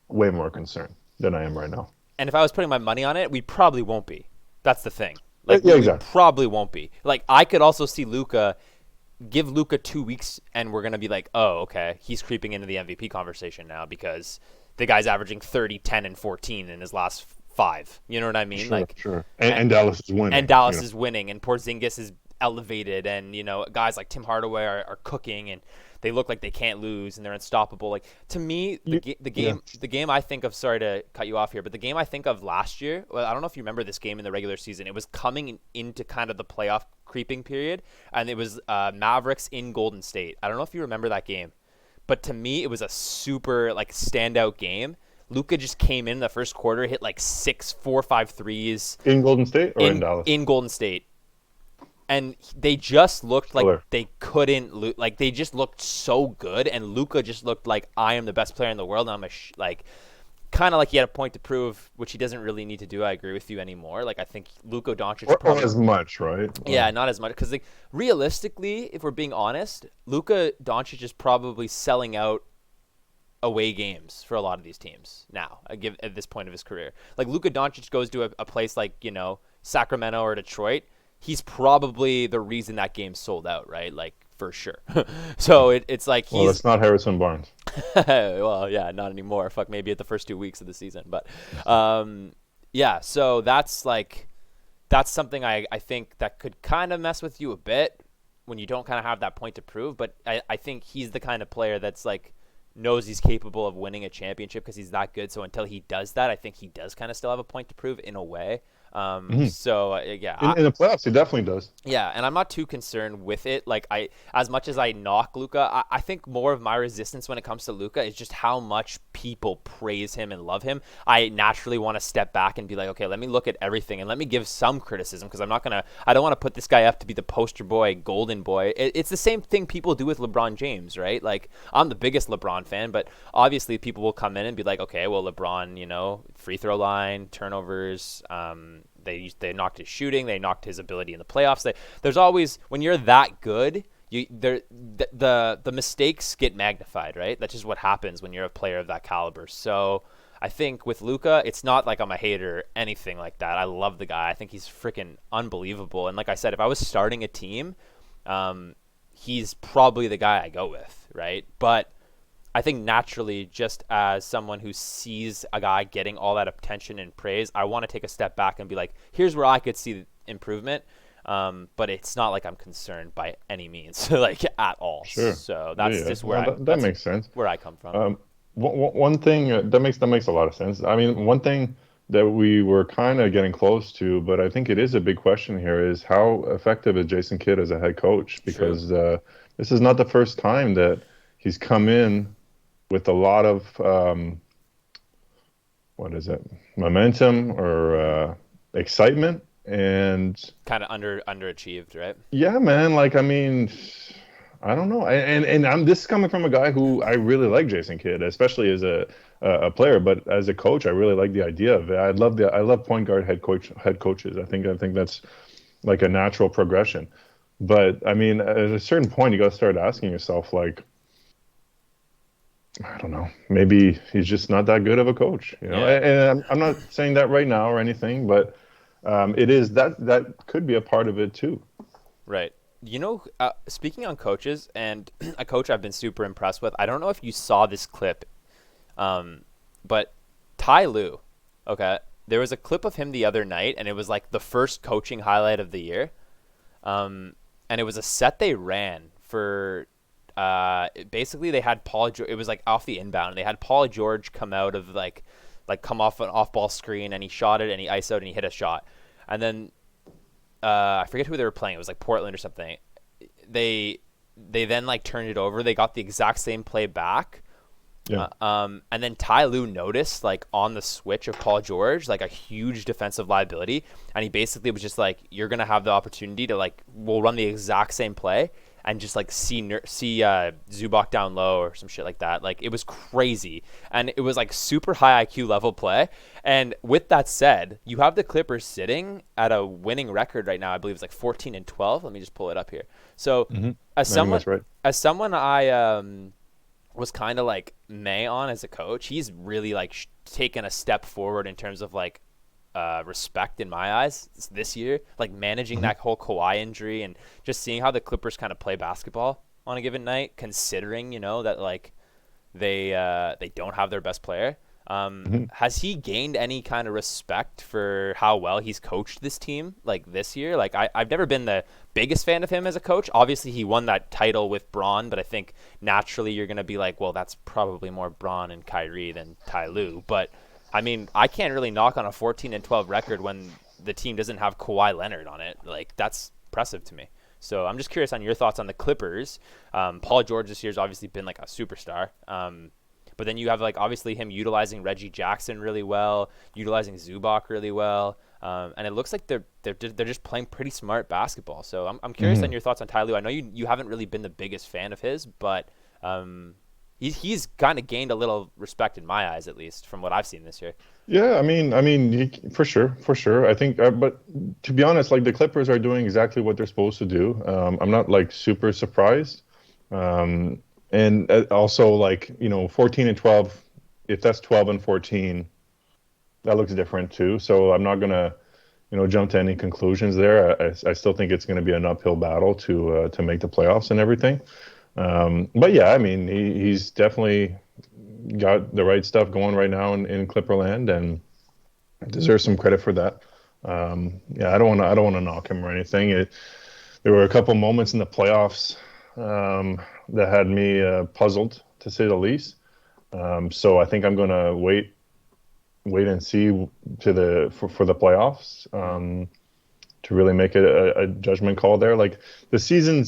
way more concerned than I am right now. And if I was putting my money on it, we probably won't be. That's the thing. Like Yeah, we exactly. probably won't be. Like I could also see Luka give Luka 2 weeks and we're gonna be like, oh, okay, he's creeping into the MVP conversation now because the guy's averaging 30, 10, and 14 in his last five. You know what I mean? Sure, Like, sure. And Dallas is winning. and Dallas is winning, and Porzingis is elevated, and guys like Tim Hardaway are cooking, and they look like they can't lose, and they're unstoppable. Like to me, Yeah. the game I think of. Sorry to cut you off here, but the game I think of last year. Well, I don't know if you remember this game in the regular season. It was coming into kind of the playoff creeping period, and it was Mavericks in Golden State. I don't know if you remember that game, but to me, it was a super like standout game. Luka just came in the first quarter, hit like 6, 4, 5 threes In Golden State or in Dallas? in Golden State, and they just looked like Killer. they couldn't lose. Like they just looked so good, and Luka just looked like I am the best player in the world. And I'm like, kind of like he had a point to prove, which he doesn't really need to do. I agree with you anymore. Like I think Luka Doncic or probably as much, right? yeah, not as much because like realistically, if we're being honest, Luka Doncic is probably selling out away games for a lot of these teams now. I give at this point of his career. Like Luka Doncic goes to a place like Sacramento or Detroit. He's probably the reason that game sold out, right? Like for sure. So it's like Well, it's not Harrison Barnes. well, yeah, not anymore. Fuck, maybe at the first 2 weeks of the season, but yeah. So that's something I think that could kind of mess with you a bit when you don't kind of have that point to prove. But I think he's the kind of player that's like knows he's capable of winning a championship because he's that good. So until he does that, I think he does kind of still have a point to prove in a way. So yeah, In the playoffs, he definitely does. yeah, and I'm not too concerned with it. Like as much as I knock Luka, I think more of my resistance when it comes to Luka is just how much people praise him and love him. I naturally want to step back and be like, okay, let me look at everything and let me give some criticism because I don't want to put this guy up to be the poster boy, golden boy. It's the same thing people do with LeBron James, right? Like I'm the biggest LeBron fan, but obviously people will come in and be like, okay, well LeBron, free throw line, turnovers, they knocked his shooting. They knocked his ability in the playoffs. There's always when you're that good, the mistakes get magnified, right? That's just what happens when you're a player of that caliber. So I think with Luka, it's not like I'm a hater or anything like that. I love the guy. I think he's freaking unbelievable. And like I said, if I was starting a team, he's probably the guy I go with, right? But I think naturally, just as someone who sees a guy getting all that attention and praise, I want to take a step back and be like, here's where I could see improvement. But it's not like I'm concerned by any means, like at all. Sure. So that's just where that makes sense. Where I come from. One thing that makes a lot of sense. I mean, one thing that we were kind of getting close to, but I think it is a big question here, is how effective is Jason Kidd as a head coach? Because this is not the first time that he's come in with a lot of momentum or excitement, and kind of underachieved, right? Yeah, man. Like, I mean, I don't know. And this is coming from a guy who I really like Jason Kidd, especially as a player, but as a coach, I really like the idea of it. I love point guard head coaches. I think that's like a natural progression. But I mean, at a certain point, you got to start asking yourself, like, I don't know, maybe he's just not that good of a coach, Yeah. And I'm not saying that right now or anything, but it is that could be a part of it too. Right. Speaking on coaches, and a coach I've been super impressed with, I don't know if you saw this clip, but Ty Lue, okay, there was a clip of him the other night, and it was like the first coaching highlight of the year, and it was a set they ran for basically they had Paul George. It was like off the inbound, and they had Paul George come out of like come off an off-ball screen, and he shot it, and he iced out, and he hit a shot, and then I forget who they were playing. It was like Portland or something. They then like turned it over. They got the exact same play back. Yeah. And then Ty Lue noticed like on the switch of Paul George, like a huge defensive liability. And he basically was just like, you're going to have the opportunity to we'll run the exact same play. and just like see Zubac down low or some shit like that. Like it was crazy, and it was like super high IQ level play. And with that said, you have the Clippers sitting at a winning record right now. I believe it's like 14-12. Let me just pull it up here. So as I think someone that's right. as someone I was kind of like meh on as a coach, he's really like taken a step forward in terms of like respect in my eyes this year, like managing that whole Kawhi injury and just seeing how the Clippers kind of play basketball on a given night, considering, you know, that like they don't have their best player. Has he gained any kind of respect for how well he's coached this team like this year? Like I've never been the biggest fan of him as a coach. Obviously he won that title with Braun, but I think naturally you're going to be like, well, that's probably more Braun and Kyrie than Ty Lue. But I mean, I can't really knock on a 14-12 record when the team doesn't have Kawhi Leonard on it. Like that's impressive to me. So I'm just curious on your thoughts on the Clippers. Paul George this year's obviously been like a superstar. But then you have like obviously him utilizing Reggie Jackson really well, utilizing Zubac really well, and it looks like they're just playing pretty smart basketball. So I'm curious on your thoughts on Ty Lue. I know you haven't really been the biggest fan of his, but he's kind of gained a little respect in my eyes, at least from what I've seen this year. Yeah, for sure. I think, but to be honest, like the Clippers are doing exactly what they're supposed to do. I'm not like super surprised. And also, like, 14-12, if that's 12-14, that looks different too. So I'm not gonna, jump to any conclusions there. I still think it's going to be an uphill battle to make the playoffs and everything. But yeah, I mean, he's definitely got the right stuff going right now in Clipperland, and deserves some credit for that. Yeah, I don't want to knock him or anything. There were a couple moments in the playoffs that had me puzzled, to say the least. So I think I'm going to wait and see for the playoffs to really make it a judgment call there. Like the season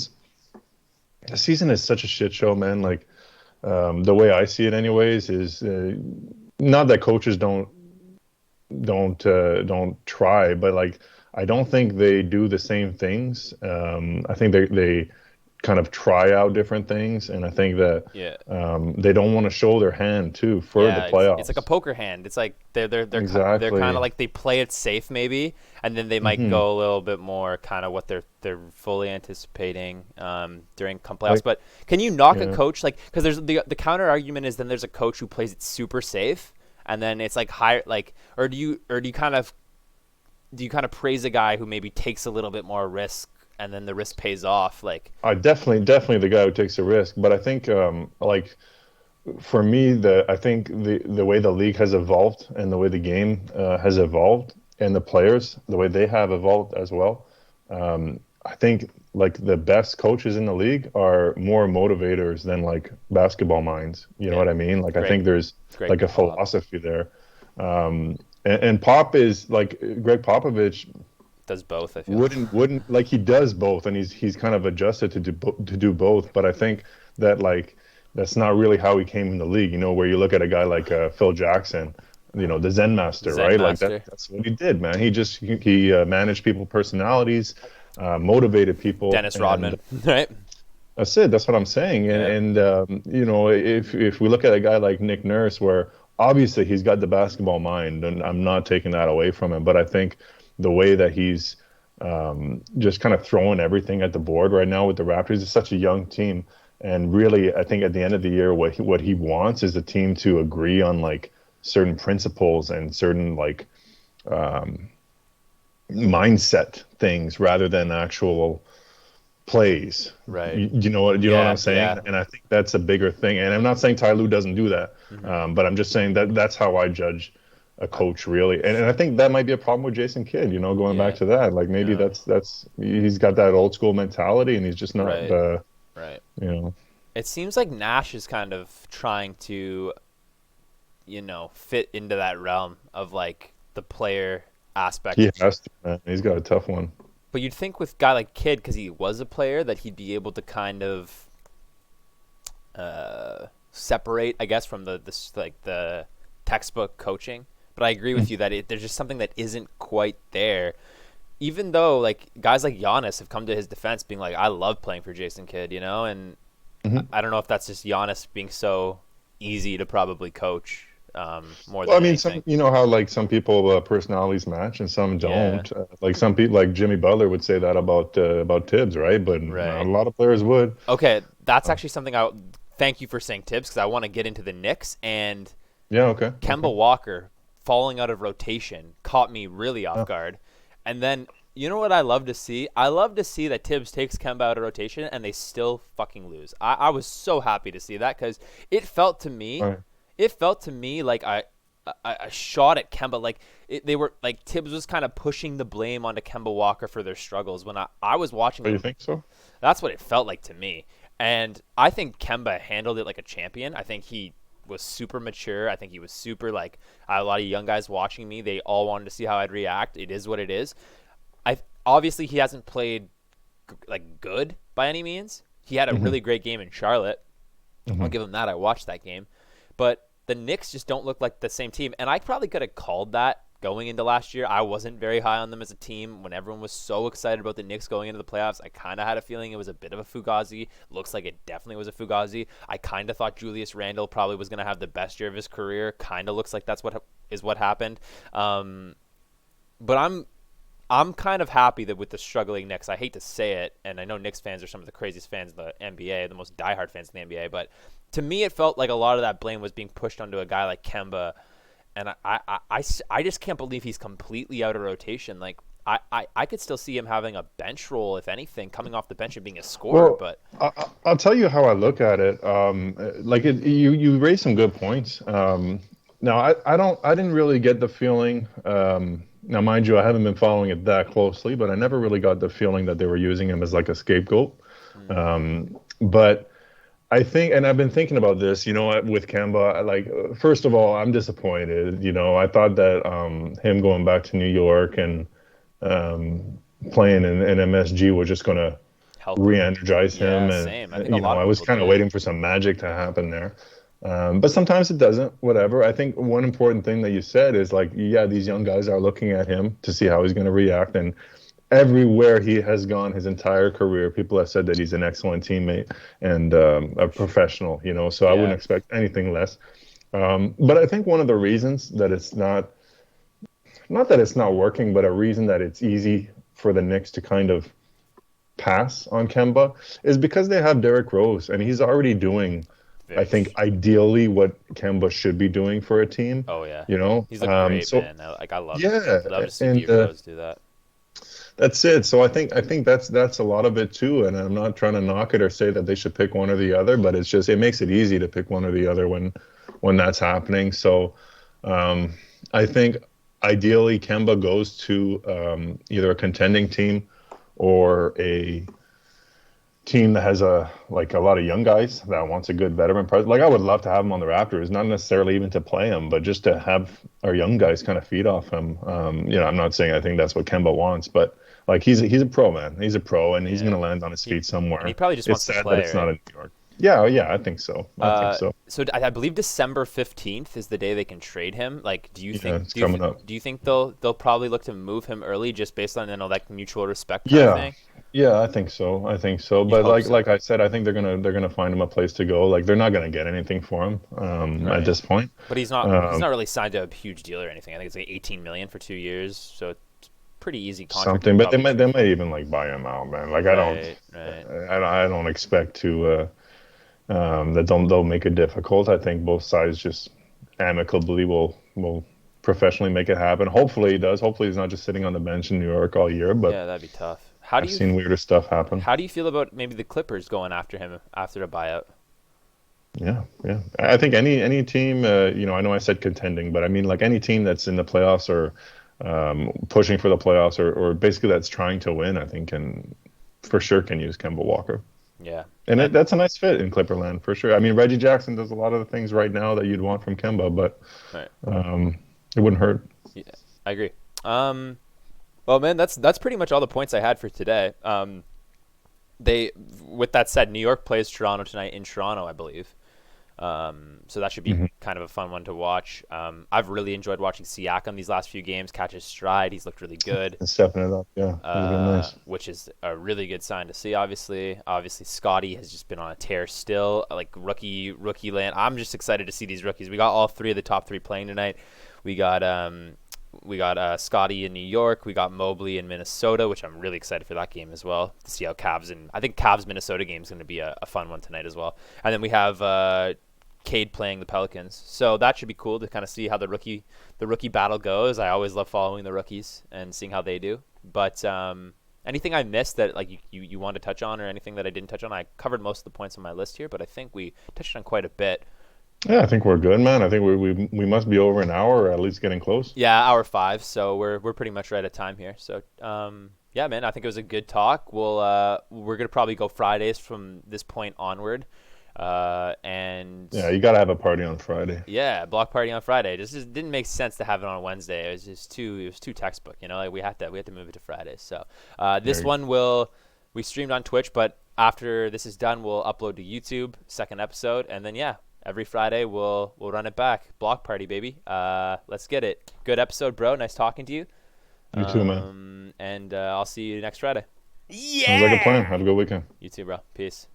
is such a shit show, man. Like the way I see it, anyways, is not that coaches don't try, but like I don't think they do the same things. I think they kind of try out different things, and I think that they don't want to show their hand too for the playoffs. It's like a poker hand. It's like they're Exactly. they're kind of like they play it safe maybe, and then they might go a little bit more kind of what they're fully anticipating during playoffs. But can you knock a coach like, because there's the counter argument is then there's a coach who plays it super safe, and then it's like higher, like, or do you kind of praise a guy who maybe takes a little bit more risk and then the risk pays off? Like, I definitely the guy who takes a risk, but I think like for me, I think the way the league has evolved and the way the game has evolved, and the players, the way they have evolved as well, I think like the best coaches in the league are more motivators than like basketball minds. You know what I mean? Like I think there's like a philosophy there. And Pop is like Greg Popovich does both. I feel wouldn't like, he does both, and he's kind of adjusted to do both. But I think that like that's not really how he came in the league. Where you look at a guy like Phil Jackson, the Zen Master, right? Master. Like that's what he did, man. He managed people's personalities, motivated people. Dennis Rodman, right? That's it. That's what I'm saying. And if we look at a guy like Nick Nurse, where obviously he's got the basketball mind, and I'm not taking that away from him, but I think the way that he's just kind of throwing everything at the board right now with the Raptors, is such a young team. And really, I think at the end of the year, what he wants is the team to agree on like certain principles and certain like mindset things rather than actual plays. Right. You know what I'm saying? Yeah. And I think that's a bigger thing. And I'm not saying Ty Lue doesn't do that, but I'm just saying that's how I judge a coach, really. And I think that might be a problem with Jason Kidd, going back to that. Like maybe that's he's got that old school mentality, and he's just not right. It seems like Nash is kind of trying to fit into that realm of like the player aspect. He has to, man. He's got a tough one. But you'd think with a guy like Kidd, because he was a player, that he'd be able to kind of separate, I guess, from the textbook coaching. But I agree with you that there's just something that isn't quite there. even though like guys like Giannis have come to his defense, being like, "I love playing for Jason Kidd," and Mhm. I don't know if that's just Giannis being so easy to probably coach more Well, I than mean, anything. how like some people personalities match and some Yeah, don't. Like some people, like Jimmy Butler would say that about Tibbs, right? But not right. a lot of players would. Okay, that's actually something I thank you for saying Tibbs because I want to get into the Knicks and Yeah. Okay. Okay. Kemba Walker falling out of rotation caught me really off Yeah. guard. And then you know what I love to see? I love to see that Tibbs takes Kemba out of rotation and they still fucking lose. I was so happy to see that because it felt to me, All right. it felt to me like a shot at Kemba. Like they were like Tibbs was kind of pushing the blame onto Kemba Walker for their struggles. When I was watching Oh, you them, think so? that's what it felt like to me. And I think Kemba handled it like a champion. I think he was super mature. I think he was super like I had a lot of young guys watching me. They all wanted to see how I'd react. It is what it is. I obviously he hasn't played like good by any means. He had a Hmm. really great game in Charlotte. I'll Hmm. give him that. I watched that game. But the Knicks just don't look like the same team. And I probably could have called that going into last year. I wasn't very high on them as a team. When everyone was so excited about the Knicks going into the playoffs, I kind of had a feeling it was a bit of a fugazi. Looks like it definitely was a fugazi. I kind of thought Julius Randle probably was going to have the best year of his career. Kind of looks like that's what happened. But I'm kind of happy that with the struggling Knicks, I hate to say it, and I know Knicks fans are some of the craziest fans in the NBA, the most diehard fans in the NBA, but to me it felt like a lot of that blame was being pushed onto a guy like Kemba, and I just can't believe he's completely out of rotation. Like, I could still see him having a bench role, if anything, coming off the bench and being a scorer, Well, but I'll tell you how I look at it. You raised some good points. Now I didn't really get the feeling. Now, mind you, I haven't been following it that closely, but I never really got the feeling that they were using him as like a scapegoat. mm, But I think, and I've been thinking about this, with Kemba, first of all, I'm disappointed. I thought that him going back to New York and um, playing in MSG was just going to help him. re-energize him, Yeah, and same. I think a lot I of was people kind of did. waiting for some magic to happen there. But sometimes it doesn't. Whatever. I think one important thing that you said is like, yeah, these young guys are looking at him to see how he's going to react, and everywhere he has gone his entire career, people have said that he's an excellent teammate and a professional. So I wouldn't Yeah, expect anything less. But I think one of the reasons that it's not that it's not working, but a reason that it's easy for the Knicks to kind of pass on Kemba is because they have Derrick Rose, and he's already doing, I very. think, ideally what Kemba should be doing for a team. Oh yeah, You know, he's looked great, so man. I yeah, love to see D and Rose do that. that's it. So I think that's a lot of it too. And I'm not trying to knock it or say that they should pick one or the other, but it's just it makes it easy to pick one or the other when that's happening. So um, I think ideally Kemba goes to either a contending team or a team that has a lot of young guys that wants a good veteran presence. Like I would love to have him on the Raptors, not necessarily even to play him, but just to have our young guys kind of feed off him. I'm not saying I think that's what Kemba wants, but like he's a pro, man. He's a pro, and he's Yeah, going to land on his he feet and he somewhere. probably just It's wants to sad that play, it's not right? in New York. Yeah, yeah, I think so. I think so. I believe December 15th is the day they can trade him. Like, Yeah, it's coming up. do you think they'll probably look to move him early just based on like mutual respect kind of Yeah, thing? yeah, I think so. I think so. You'd But hope like so, I said, I think they're gonna find him a place to go. Like they're not gonna get anything for him at right? this point. But he's Um, not really signed to a huge deal or anything. I think it's like 18 million for 2 years, so it's pretty easy contract to something, but they probably might they trade. might even like buy him out, man. Like Right, right. I don't expect to that they'll make it difficult. I think both sides just amicably will professionally make it happen. Hopefully he does. Hopefully he's not just sitting on the bench in New York all year. But Yeah, that'd be tough. I've seen weirder stuff happen. How do you feel about maybe the Clippers going after him after the buyout? Yeah, yeah. I think any team, I know I said contending, but I mean like any team that's in the playoffs or pushing for the playoffs or basically that's trying to win, I think can for sure can use Kemba Walker. Yeah, And and that's a nice fit in Clipperland for sure. I mean, Reggie Jackson does a lot of the things right now that you'd want from Kemba, but right. it wouldn't hurt. Yeah, I agree. Well, man, that's pretty much all the points I had for today. They, with that said, New York plays Toronto tonight in Toronto, I believe. So that should be kind of a fun one to watch. I've really enjoyed watching Siakam these last few games catch his stride. He's looked really good, And stepping it up. Yeah, he's been nice. which is a really good sign to see. Obviously, Scotty has just been on a tear still, like rookie land. I'm just excited to see these rookies. We got all three of the top three playing tonight. We got Scotty in New York. We got Mobley in Minnesota, which I'm really excited for that game as well to see how I think Cavs Minnesota game is going to be a fun one tonight as well. And then we have Cade playing the Pelicans, so that should be cool to kind of see how the rookie battle goes. I always love following the rookies and seeing how they do. But anything I missed that like you want to touch on, or anything that I didn't touch on? I covered most of the points on my list here, but I think we touched on quite a bit. Yeah, I think we're good, man. I think we must be over an hour, or at least getting close. Yeah, hour 5, so we're pretty much right at time here. So yeah, man, I think it was a good talk. We're gonna probably go Fridays from this point onward. And Yeah, you gotta have a party on Friday. yeah, block party on Friday. This just didn't make sense to have it on a Wednesday. It was too textbook, Like we had to move it to Fridays. So this one we streamed on Twitch, but after this is done, we'll upload to YouTube, second episode, and then yeah, every Friday we'll run it back. Block party, baby. Let's get it. Good episode, bro. Nice talking to you. You too, man. And I'll see you next Friday. Sounds like a plan. Have a good weekend. You too, bro. Peace.